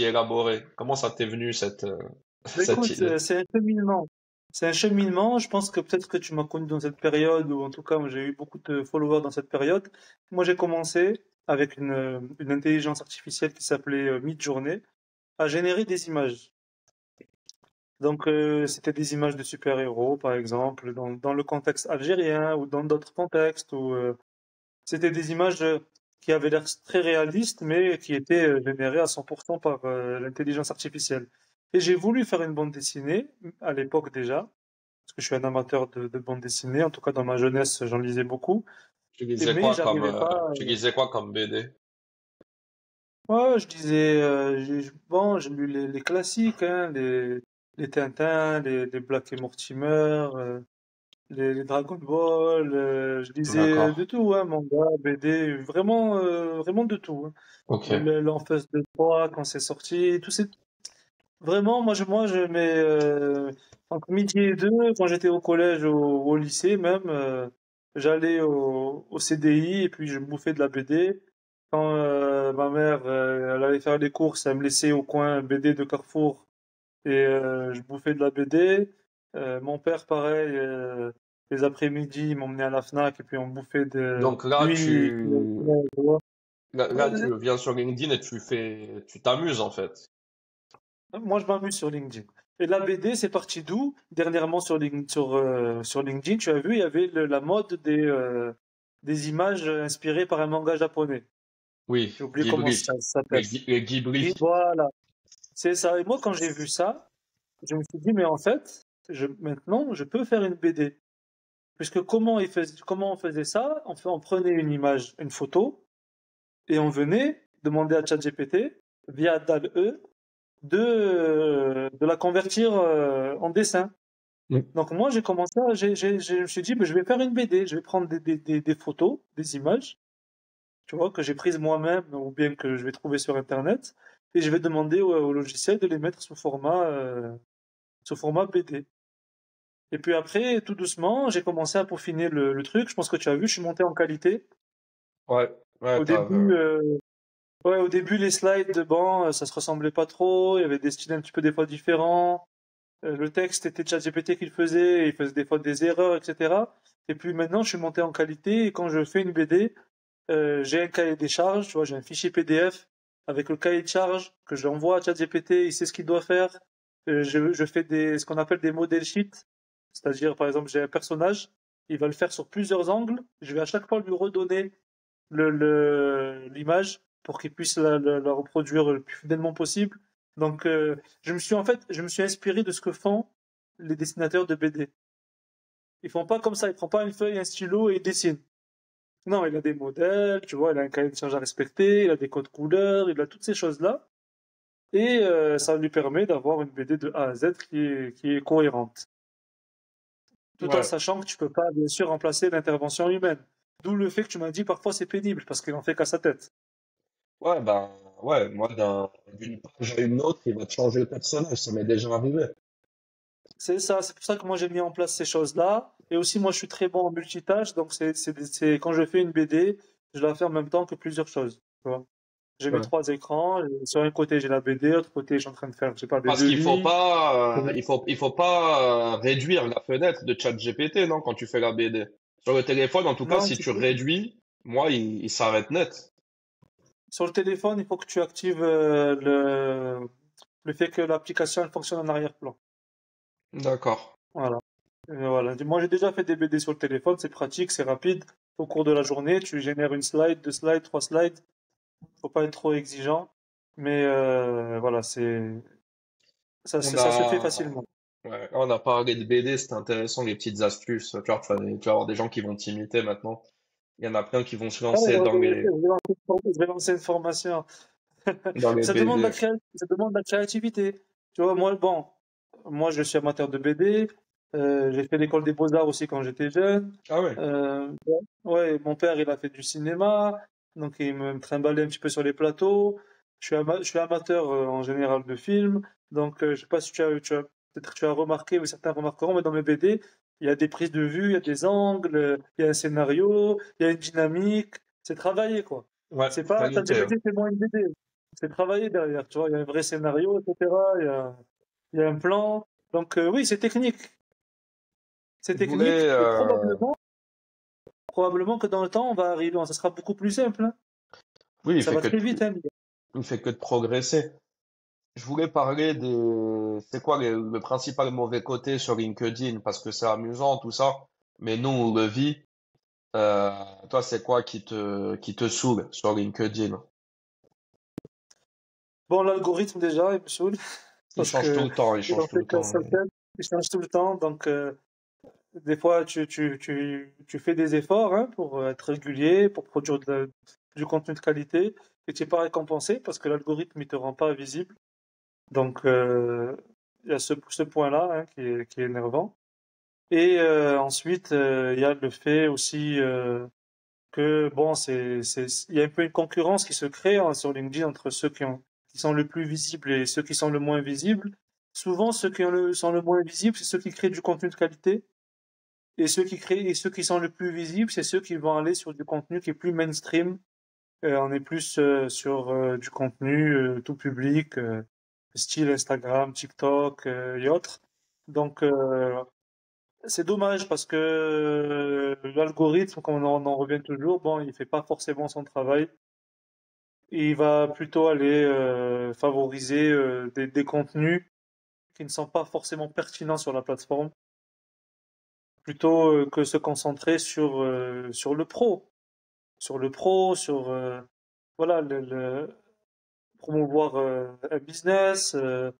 élaborés. Comment ça t'est venu Mais cette écoute, idée? c'est un cheminement. C'est un cheminement. Je pense que peut-être que tu m'as connu dans cette période, ou en tout cas, moi, j'ai eu beaucoup de followers dans cette période. Moi, j'ai commencé avec une intelligence artificielle qui s'appelait Midjourney à générer des images. Donc, c'était des images de super-héros, par exemple, dans le contexte algérien ou dans d'autres contextes, où c'était des images qui avaient l'air très réalistes, mais qui étaient générées à 100% par l'intelligence artificielle. Et j'ai voulu faire une bande dessinée, à l'époque déjà, parce que je suis un amateur de bande dessinée, en tout cas dans ma jeunesse, j'en lisais beaucoup, mais j'arrivais pas. Tu lisais quoi comme BD? Ouais, je disais, bon, j'ai lu les classiques, hein, les Tintins, les Black et Mortimer, les Dragon Ball, je lisais D'accord. de tout, hein, manga, BD, vraiment, vraiment de tout, hein. Ok. L'Enfance de Troie quand c'est sorti, tout c'est vraiment, je mets entre midi et deux, quand j'étais au collège, au lycée même, j'allais au CDI et puis je bouffais de la BD. ma mère, elle allait faire les courses, elle me laissait au coin un BD de Carrefour et je bouffais de la BD. Mon père, pareil, les après-midi, il m'emmenait à la Fnac et puis on bouffait de... Donc là, Lui, ouais, tu vois. là, tu viens sur LinkedIn et tu t'amuses en fait. Moi, je m'amuse sur LinkedIn. Et la BD, c'est parti d'où? Dernièrement sur LinkedIn, tu as vu, il y avait la mode des images inspirées par un manga japonais. Oui, J'ai oublié comment ça Ghibli. s'appelle. Les Ghibli. Voilà, c'est ça. Et moi, quand j'ai vu ça, je me suis dit, mais en fait, maintenant, je peux faire une BD. Puisque comment on faisait ça? On prenait une image, une photo, et on venait demander à ChatGPT, via DALL-E, de la convertir en dessin. Mm. Donc moi, j'ai commencé, je me suis dit, ben, je vais faire une BD, je vais prendre des photos, des images, tu vois, que j'ai prises moi-même ou bien que je vais trouver sur Internet, et je vais demander au logiciel de les mettre sous format BD. Et puis après, tout doucement, j'ai commencé à peaufiner le truc. Je pense que tu as vu, je suis monté en qualité. Ouais, ouais, Au début, ouais, au début, les slides, bon, ça se ressemblait pas trop. Il y avait des styles un petit peu des fois différents. Le texte était ChatGPT qui le faisait, et il faisait des fois des erreurs, etc. Et puis maintenant, je suis monté en qualité et quand je fais une BD, j'ai un cahier des charges, tu vois, j'ai un fichier PDF avec le cahier de charges que j'envoie à ChatGPT, il sait ce qu'il doit faire. Je fais ce qu'on appelle des model sheets, c'est-à-dire, par exemple, j'ai un personnage, il va le faire sur plusieurs angles, je vais à chaque fois lui redonner l'image pour qu'il puisse la reproduire le plus fidèlement possible. Donc, je me suis inspiré de ce que font les dessinateurs de BD. Ils font pas comme ça, ils prennent pas une feuille, un stylo et ils dessinent. Non, il a des modèles, tu vois, il a un cahier de charge à respecter, il a des codes couleurs, il a toutes ces choses-là. Et ça lui permet d'avoir une BD de A à Z qui est cohérente. Tout en ouais, sachant que tu peux pas, bien sûr, remplacer l'intervention humaine. D'où le fait que tu m'as dit parfois c'est pénible parce qu'il en fait qu'à sa tête. ouais, ben, ouais, moi, d'une page à une autre, il va te changer le personnage, ça m'est déjà arrivé. C'est ça, c'est pour ça que moi j'ai mis en place ces choses-là. Et aussi, moi je suis très bon en multitâche, donc quand je fais une BD, je la fais en même temps que plusieurs choses. Tu vois. J'ai mes Ouais. trois écrans, et sur un côté j'ai la BD, l'autre côté je suis en train de faire, je sais pas, des Parce qu'il faut devis. pas, il faut pas réduire la fenêtre de ChatGPT, non, quand tu fais la BD. Sur le téléphone, en tout cas, Non, si tu réduis, moi, il s'arrête net. sur le téléphone, il faut que tu actives le fait que l'application elle fonctionne en arrière-plan. D'accord. Voilà. Voilà. Moi j'ai déjà fait des BD sur le téléphone, c'est pratique, c'est rapide. Au cours de la journée, tu génères une slide, deux slides, trois slides. Faut pas être trop exigeant, mais voilà, On ça se fait a, facilement. ouais, on a parlé de BD, c'est intéressant, les petites astuces. Tu vois, tu vas avoir des gens qui vont t'imiter maintenant. Il y en a plein qui vont se Ah, lancer je vais lancer une formation. dans les Ça demande BD. ça demande de la créativité. Tu vois, moi, bon, moi je suis amateur de BD. J'ai fait l'école des beaux-arts aussi quand j'étais jeune. Ah ouais. Ouais, ouais, mon père il a fait du cinéma, donc il me trimballait un petit peu sur les plateaux. Je suis amateur en général de films, donc je sais pas si peut-être tu as remarqué, ou certains remarqueront, mais dans mes BD, il y a des prises de vue, il y a des angles, il y a un scénario, il y a une dynamique. C'est travaillé quoi. Ouais, C'est pas qualité, hein. ChatGPT, c'est moi une BD. C'est travaillé derrière, tu vois. Il y a un vrai scénario, etc. Il y a un plan. Donc oui, c'est technique. C'est Je voulais, technique et probablement que dans le temps, on va arriver, ça sera beaucoup plus simple, hein. oui, Ça va très vite, hein. il fait que de progresser. Je voulais parler c'est quoi le principal mauvais côté sur LinkedIn, parce que c'est amusant tout ça, mais nous on le vit. Euh, Toi, c'est quoi qui te saoule sur LinkedIn? Bon, l'algorithme déjà, il me saoule Il parce change tout que le temps, il il change en tout fait le qu'un temps. seul thème, il change tout le temps. Donc, des fois, tu fais des efforts hein, pour être régulier, pour produire du contenu de qualité, et tu n'es pas récompensé parce que l'algorithme, il te rend pas visible. Donc, il y a ce point-là hein, qui est énervant. Et ensuite, il y a le fait aussi que bon, il y a un peu une concurrence qui se crée hein, sur LinkedIn entre qui sont le plus visibles et ceux qui sont le moins visibles. Souvent, sont le moins visibles, c'est ceux qui créent du contenu de qualité, et ceux qui sont le plus visibles, c'est ceux qui vont aller sur du contenu qui est plus mainstream, On est plus sur du contenu tout public, style Instagram, TikTok et autres. Donc, c'est dommage parce que l'algorithme, comme on en revient toujours, bon, il fait pas forcément son travail. Il va plutôt aller favoriser des contenus qui ne sont pas forcément pertinents sur la plateforme, plutôt que se concentrer sur le pro, sur voilà promouvoir un business, un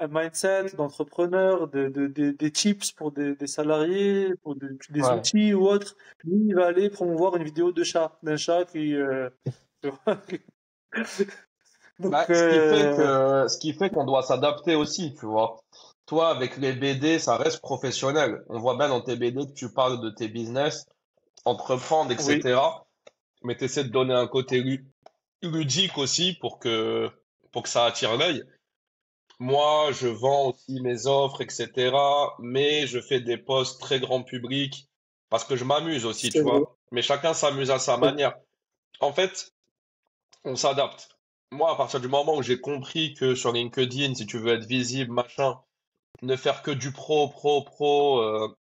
mindset d'entrepreneur, des tips pour des salariés, pour des Ouais. outils ou autre. Lui, il va aller promouvoir une vidéo d'un chat qui, tu vois, donc, Bah, ce qui fait qu'on doit s'adapter aussi, tu vois. Toi, avec les BD, ça reste professionnel. On voit bien dans tes BD que tu parles de tes business, entreprendre, oui, etc. Mais tu essaies de donner un côté ludique aussi pour que ça attire l'œil. Moi, je vends aussi mes offres, etc. Mais je fais des posts très grand public parce que je m'amuse aussi, c'est tu vrai. vois. Mais chacun s'amuse à sa manière. En fait, on s'adapte. Moi, à partir du moment où j'ai compris que sur LinkedIn, si tu veux être visible, machin, ne faire que du pro,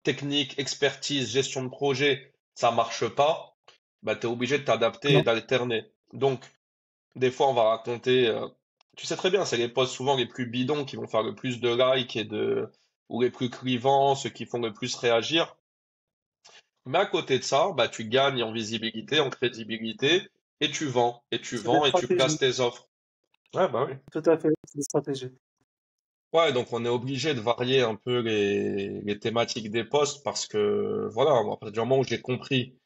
technique, expertise, gestion de projet, ça marche pas, bah, t'es obligé de t'adapter et Non, d'alterner. Donc, des fois, on va raconter, tu sais très bien, c'est les posts souvent les plus bidons qui vont faire le plus de likes ou les plus clivants, ceux qui font le plus réagir. Mais à côté de ça, bah, tu gagnes en visibilité, en crédibilité, et tu c'est des vends, et tu places stratégies. tes offres. Ouais, bah oui. Tout à fait, c'est des stratégies. Ouais, donc on est obligé de varier un peu les thématiques des posts parce que, voilà, à partir du moment où j'ai compris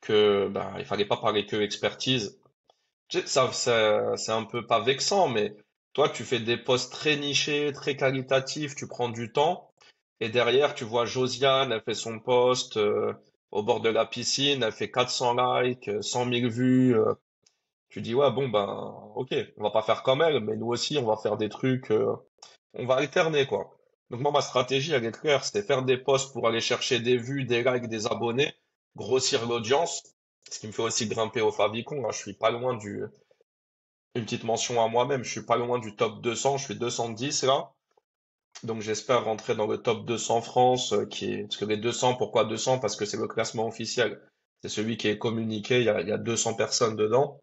que, bah, il fallait pas parler que expertise. C'est un peu pas vexant, mais toi, tu fais des posts très nichés, très qualitatifs, tu prends du temps, et derrière, tu vois Josiane, elle fait son post au bord de la piscine, elle fait 400 likes, 100 000 vues. Tu dis, ouais, bon, ben, ok, on va pas faire comme elle, mais nous aussi, on va faire des trucs, on va alterner, quoi. Donc moi, ma stratégie, elle est claire, c'était faire des posts pour aller chercher des vues, des likes, des abonnés, grossir l'audience, ce qui me fait aussi grimper au favicon. Hein. Je suis pas loin une petite mention à moi-même, je suis pas loin du top 200, je suis 210 là. Donc j'espère rentrer dans le top 200 France, parce que les 200, pourquoi 200? Parce que c'est le classement officiel. C'est celui qui est communiqué, il y a 200 personnes dedans.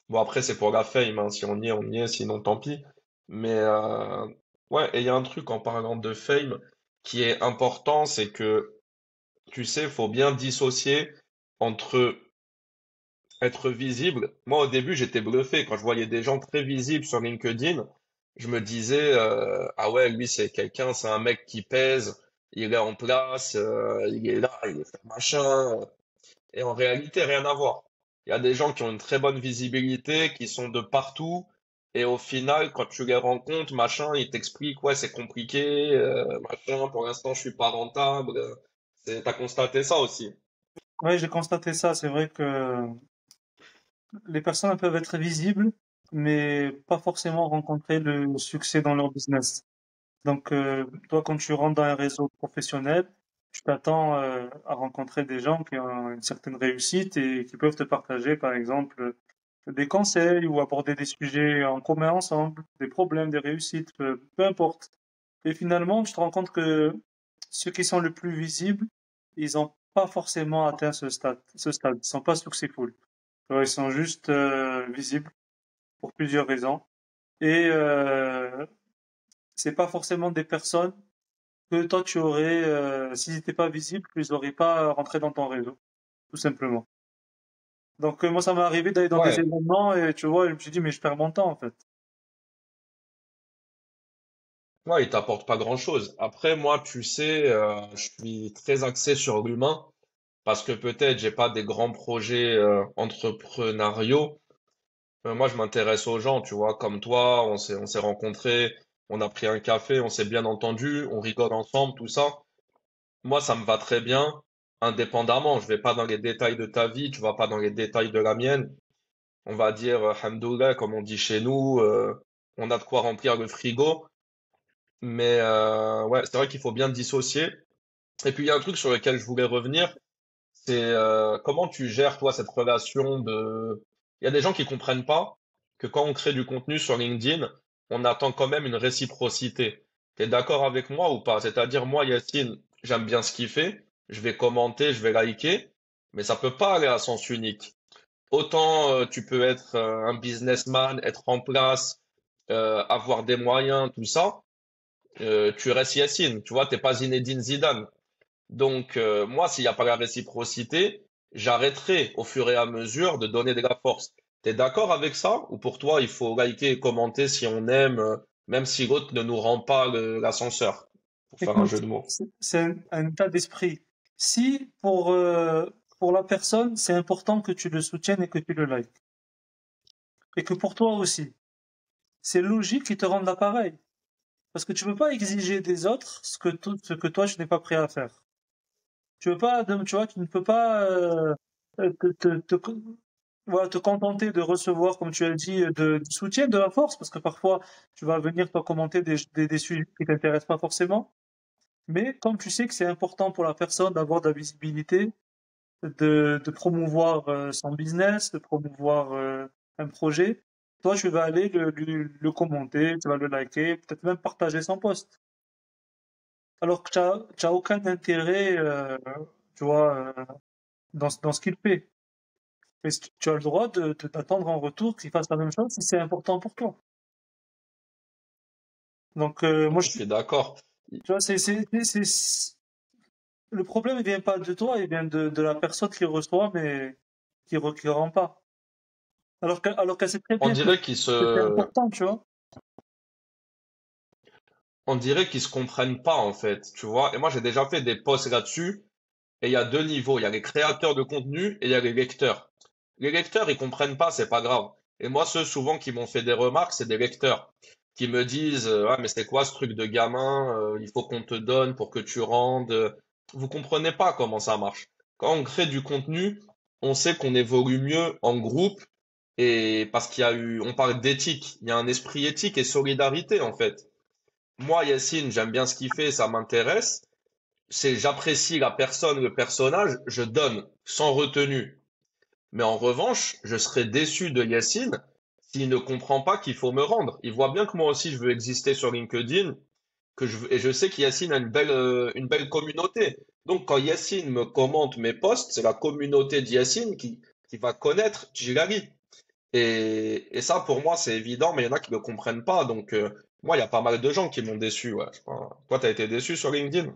Bon, après, c'est pour la fame, hein. Si on y est, sinon tant pis. Mais, ouais, et il y a un truc en parlant de fame qui est important, c'est que, tu sais, faut bien dissocier entre être visible. Moi, au début, j'étais bluffé quand je voyais des gens très visibles sur LinkedIn. Je me disais, ah ouais, lui, c'est quelqu'un, c'est un mec qui pèse, il est en place, il est là, il est fait machin. Et en réalité, rien à voir. Il y a des gens qui ont une très bonne visibilité, qui sont de partout, et au final, quand tu les rencontres, machin, ils t'expliquent, ouais, c'est compliqué, machin, pour l'instant, je suis pas rentable. T'as constaté ça aussi. Oui, j'ai constaté ça. C'est vrai que les personnes elles peuvent être visibles, mais pas forcément rencontrer le succès dans leur business. Donc, toi, quand tu rentres dans un réseau professionnel, tu t'attends à rencontrer des gens qui ont une certaine réussite et qui peuvent te partager, par exemple, des conseils ou aborder des sujets en commun ensemble, des problèmes, des réussites, peu importe. Et finalement, tu te rends compte que ceux qui sont le plus visibles, ils n'ont pas forcément atteint ce stade. Ils sont pas successful. Tu vois, ils sont juste visibles pour plusieurs raisons. Et c'est pas forcément des personnes que toi tu aurais, s'ils n'étaient pas visibles, ils n'auraient pas rentré dans ton réseau, tout simplement. Donc moi, ça m'est arrivé d'aller dans des Ouais, événements et tu vois, je me suis dit, mais je perds mon temps en fait. ouais, il t'apporte pas grand-chose. Après, moi, tu sais, je suis très axé sur l'humain, parce que peut-être j'ai pas des grands projets entrepreneuriaux. Moi, je m'intéresse aux gens, tu vois, comme toi, on s'est rencontrés, on a pris un café, on s'est bien entendu, on rigole ensemble, tout ça. Moi, ça me va très bien, indépendamment. Je vais pas dans les détails de ta vie, tu vas pas dans les détails de la mienne. On va dire, Hamdoullah, comme on dit chez nous, on a de quoi remplir le frigo. Mais ouais, c'est vrai qu'il faut bien dissocier. Et puis, il y a un truc sur lequel je voulais revenir, C'est comment tu gères, toi, cette relation de... Il y a des gens qui comprennent pas que quand on crée du contenu sur LinkedIn, on attend quand même une réciprocité. T'es d'accord avec moi ou pas? C'est-à-dire, moi, Yacine, j'aime bien ce qu'il fait, je vais commenter, je vais liker, mais ça peut pas aller à sens unique. Autant tu peux être un businessman, être en place, avoir des moyens, tout ça, tu restes Yacine, tu vois, t'es pas Zinedine Zidane. Donc, moi, s'il n'y a pas la réciprocité, j'arrêterai au fur et à mesure de donner de la force. T'es d'accord avec ça? Ou pour toi, il faut liker et commenter si on aime, même si l'autre ne nous rend pas l'ascenseur, pour faire un Écoute, jeu de mots. c'est un état d'esprit. Si pour la personne, c'est important que tu le soutiennes et que tu le likes, et que pour toi aussi, c'est logique qu'ils te rendent l'appareil. Parce que tu peux pas exiger des autres ce que toi, tu n'es pas prêt à faire. Tu veux pas, tu vois, tu ne peux pas voilà, te contenter de recevoir, comme tu as dit, du soutien, de la force, parce que parfois, tu vas venir toi commenter des sujets qui t'intéressent pas forcément. Mais comme tu sais que c'est important pour la personne d'avoir de la visibilité, de promouvoir son business, de promouvoir un projet, toi, tu vas aller le commenter, tu vas le liker, peut-être même partager son post. Alors que tu as aucun intérêt, tu vois, dans ce qu'il fait. Mais tu as le droit d'attendre en retour qu'il fasse la même chose si c'est important pour toi. Donc, moi, Je suis d'accord. tu vois, le problème, il vient pas de toi, il vient de la personne qui reçoit, mais qui rend pas. Alors qu'elle sait très On bien dirait que c'est important, tu vois. on dirait qu'ils se comprennent pas, en fait, tu vois. Et moi, j'ai déjà fait des posts là-dessus. Et il y a deux niveaux. Il y a les créateurs de contenu et il y a les lecteurs. Les lecteurs, ils comprennent pas, c'est pas grave. Et moi, ceux souvent qui m'ont fait des remarques, c'est des lecteurs qui me disent, ah, mais c'est quoi ce truc de gamin? Il faut qu'on te donne pour que tu rendes. Vous comprenez pas comment ça marche. Quand on crée du contenu, on sait qu'on évolue mieux en groupe et parce qu'il y a eu, on parle d'éthique. Il y a un esprit éthique et solidarité, en fait. Moi, Yacine, j'aime bien ce qu'il fait, ça m'intéresse, c'est j'apprécie la personne, le personnage, je donne sans retenue. Mais en revanche, je serais déçu de Yacine s'il ne comprend pas qu'il faut me rendre. Il voit bien que moi aussi je veux exister sur LinkedIn, et je sais que Yacine a une belle communauté. Donc quand Yacine me commente mes posts, c'est la communauté d'Yacine qui va connaître Djilali. Et ça, pour moi, c'est évident, mais il y en a qui ne le comprennent pas. Donc, moi, il y a pas mal de gens qui m'ont déçu. Ouais. Toi, t'as été déçu sur LinkedIn?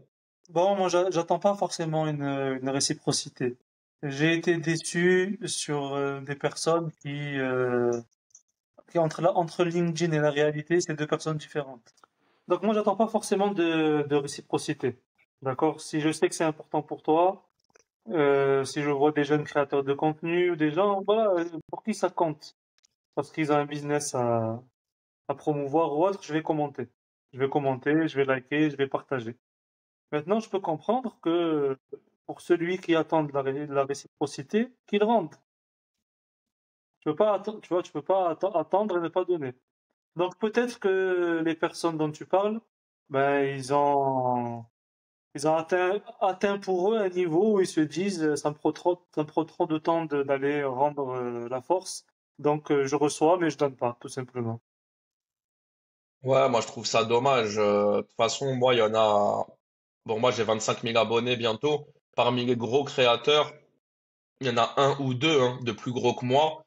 Bon, moi, j'attends pas forcément une réciprocité. J'ai été déçu sur des personnes qui entre LinkedIn et la réalité, c'est deux personnes différentes. Donc moi, j'attends pas forcément de réciprocité. D'accord? Si je sais que c'est important pour toi, si je vois des jeunes créateurs de contenu ou des gens, voilà, pour qui ça compte, parce qu'ils ont un business à promouvoir ou autre, je vais commenter. Je vais commenter, je vais liker, je vais partager. Maintenant, je peux comprendre que pour celui qui attend de la réciprocité, qu'il rende. Tu vois, tu peux pas attendre et ne pas donner. Donc peut-être que les personnes dont tu parles, ben ils ont atteint pour eux un niveau où ils se disent ça me prend trop de temps d'aller rendre la force, donc je reçois mais je donne pas, tout simplement. Ouais, moi je trouve ça dommage. De toute façon, moi il y en a. Bon, moi j'ai 25 000 abonnés bientôt. Parmi les gros créateurs, il y en a un ou deux hein, de plus gros que moi.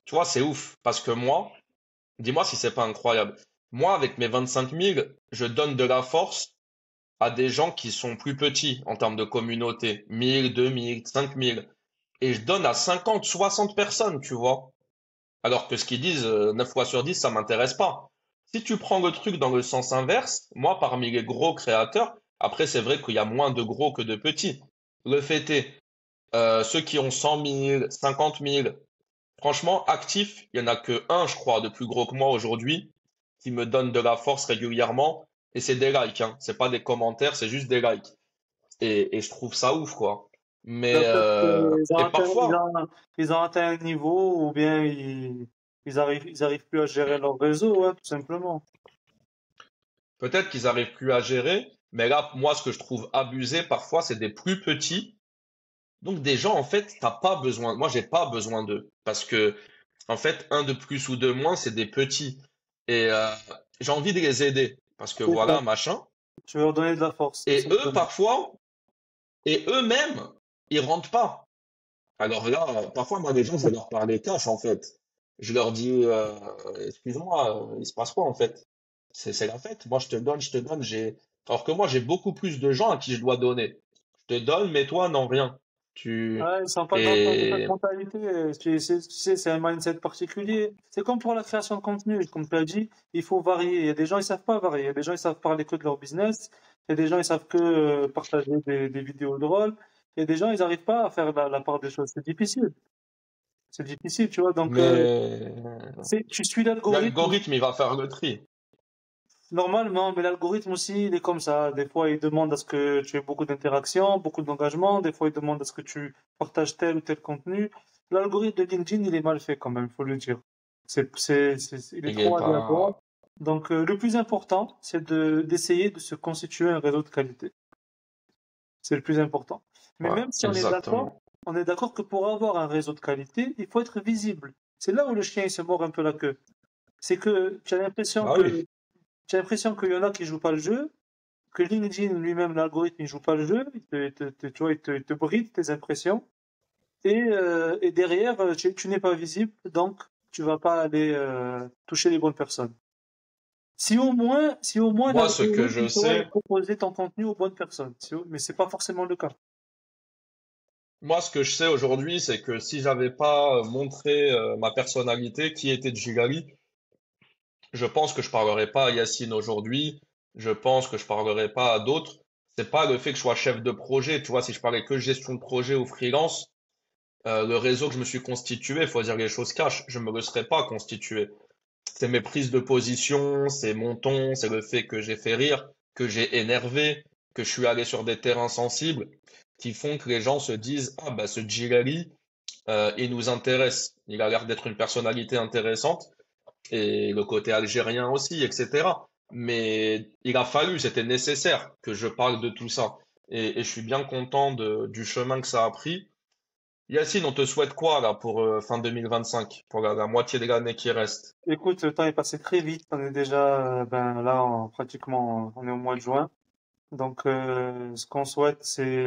Tu vois, c'est ouf. Parce que moi, dis-moi si c'est pas incroyable. Moi, avec mes 25 000, je donne de la force à des gens qui sont plus petits en termes de communauté. 1000, 2000, 5000. Et je donne à 50, 60 personnes, tu vois. Alors que ce qu'ils disent, 9 fois sur 10, ça m'intéresse pas. Si tu prends le truc dans le sens inverse, moi, parmi les gros créateurs, après, c'est vrai qu'il y a moins de gros que de petits. Le fait est, ceux qui ont 100 000, 50 000, franchement, actifs, il y en a que un, je crois, de plus gros que moi aujourd'hui, qui me donne de la force régulièrement. Et c'est des likes, hein. C'est pas des commentaires, c'est juste des likes. Et je trouve ça ouf, quoi. Mais, Ben, peut-être qu'ils et parfois, ils ont atteint un niveau ou bien ils arrivent plus à gérer leur réseau, hein, tout simplement. peut-être qu'ils arrivent plus à gérer, mais là, moi, ce que je trouve abusé parfois, c'est des plus petits. Donc des gens, en fait, t'as pas besoin. Moi, j'ai pas besoin d'eux parce que, en fait, un de plus ou deux moins, c'est des petits. Et j'ai envie de les aider parce que C'est ça. voilà, machin. Tu veux leur donner de la force, tout Et eux, simplement. parfois, et eux-mêmes, ils rentrent pas. Alors là, parfois, moi, les gens, je vais leur parler cash, en fait. Je leur dis, excuse-moi, il se passe quoi, en fait? C'est la fête. Moi, je te donne, alors que moi, j'ai beaucoup plus de gens à qui je dois donner. Je te donne, mais toi, non, rien. Ouais, ils sont pas dans cette Et, mentalité. Tu sais, c'est un mindset particulier. C'est comme pour la création de contenu. Comme tu as dit, il faut varier. Il y a des gens, ils savent pas varier. Il y a des gens, ils savent parler que de leur business. Il y a des gens, ils savent que partager des vidéos drôles. Il y a des gens, ils n'arrivent pas à faire la part des choses. C'est difficile. C'est difficile, tu vois. Donc, mais tu suis l'algorithme. l'algorithme, il va faire le tri. Normalement, mais l'algorithme aussi, il est comme ça. Des fois, il demande à ce que tu aies beaucoup d'interactions, beaucoup d'engagement. Des fois, il demande à ce que tu partages tel ou tel contenu. L'algorithme de LinkedIn, il est mal fait quand même, faut le dire. Il est Il est trop aléatoire. pas, Donc, le plus important, c'est d'essayer de se constituer un réseau de qualité. C'est le plus important. Mais ouais, même si exactement. on est d'accord que pour avoir un réseau de qualité, il faut être visible. C'est là où le chien, il se mord un peu la queue. C'est que Bah oui, j'ai l'impression qu'il y en a qui jouent pas le jeu, que LinkedIn lui-même, l'algorithme, il joue pas le jeu, tu vois, il te bride tes impressions, et derrière, tu n'es pas visible, donc tu vas pas aller toucher les bonnes personnes. Si au moins moi, ce que l'algorithme je il saurait sais, proposer ton contenu aux bonnes personnes, mais c'est pas forcément le cas. moi, ce que je sais aujourd'hui, c'est que si j'avais pas montré ma personnalité, qui était Djigali, je pense que je parlerais pas à Yacine aujourd'hui. Je pense que je parlerai pas à d'autres. C'est pas le fait que je sois chef de projet. Tu vois, si je parlais que gestion de projet ou freelance, le réseau que je me suis constitué, faut dire les choses cash, je me le serais pas constitué. C'est mes prises de position, c'est mon ton, c'est le fait que j'ai fait rire, que j'ai énervé, que je suis allé sur des terrains sensibles, qui font que les gens se disent, ah bah ce Djilali, il nous intéresse. Il a l'air d'être une personnalité intéressante et le côté algérien aussi, etc. Mais il a fallu, c'était nécessaire que je parle de tout ça. Et je suis bien content du chemin que ça a pris. Yacine, on te souhaite quoi là pour fin 2025, pour la moitié de l'année qui reste? Écoute, le temps est passé très vite, on est déjà, ben là, pratiquement, on est au mois de juin. Donc, ce qu'on souhaite, c'est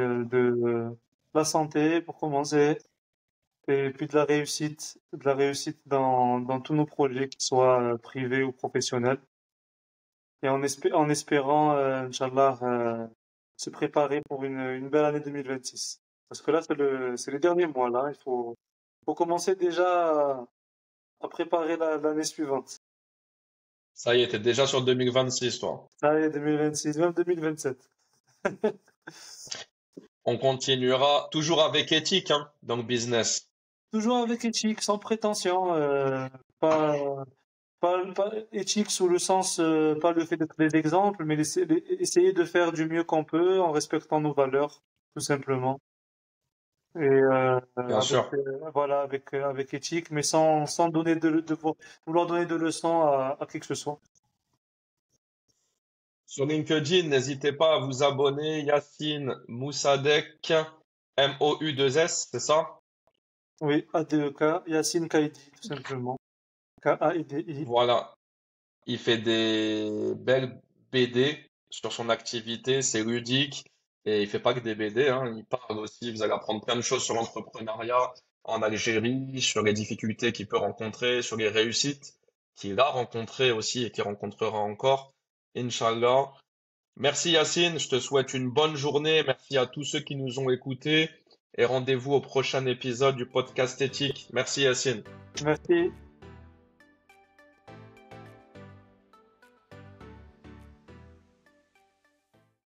la santé pour commencer, et puis de la réussite dans tous nos projets, qu'ils soient privés ou professionnels. Et en espérant, Inch'Allah, se préparer pour une belle année 2026. Parce que là, c'est le dernier mois, là. Faut commencer déjà à préparer l'année suivante. Ça y est, t'es déjà sur 2026, toi. Ça y est, 2026, même 2027. On continuera toujours avec éthique, hein, donc business. Toujours avec éthique, sans prétention, pas, pas éthique sous le sens, pas le fait d'être des exemples, mais essayer de faire du mieux qu'on peut en respectant nos valeurs, tout simplement. Et Bien sûr. voilà, avec éthique, mais sans donner vouloir donner de leçons à qui que ce soit. Sur LinkedIn, n'hésitez pas à vous abonner. Yacine Moussadek, M-O-U-2-S, c'est ça? Oui, ADEK, Yacine Kaidi, tout simplement. Kaidi. Voilà. Il fait des belles BD sur son activité, c'est ludique et il fait pas que des BD, hein, il parle aussi, vous allez apprendre plein de choses sur l'entrepreneuriat en Algérie, sur les difficultés qu'il peut rencontrer, sur les réussites qu'il a rencontrées aussi et qu'il rencontrera encore, Inch'Allah. Merci Yacine, je te souhaite une bonne journée, merci à tous ceux qui nous ont écoutés et rendez-vous au prochain épisode du podcast éthique. Merci Yacine. Merci.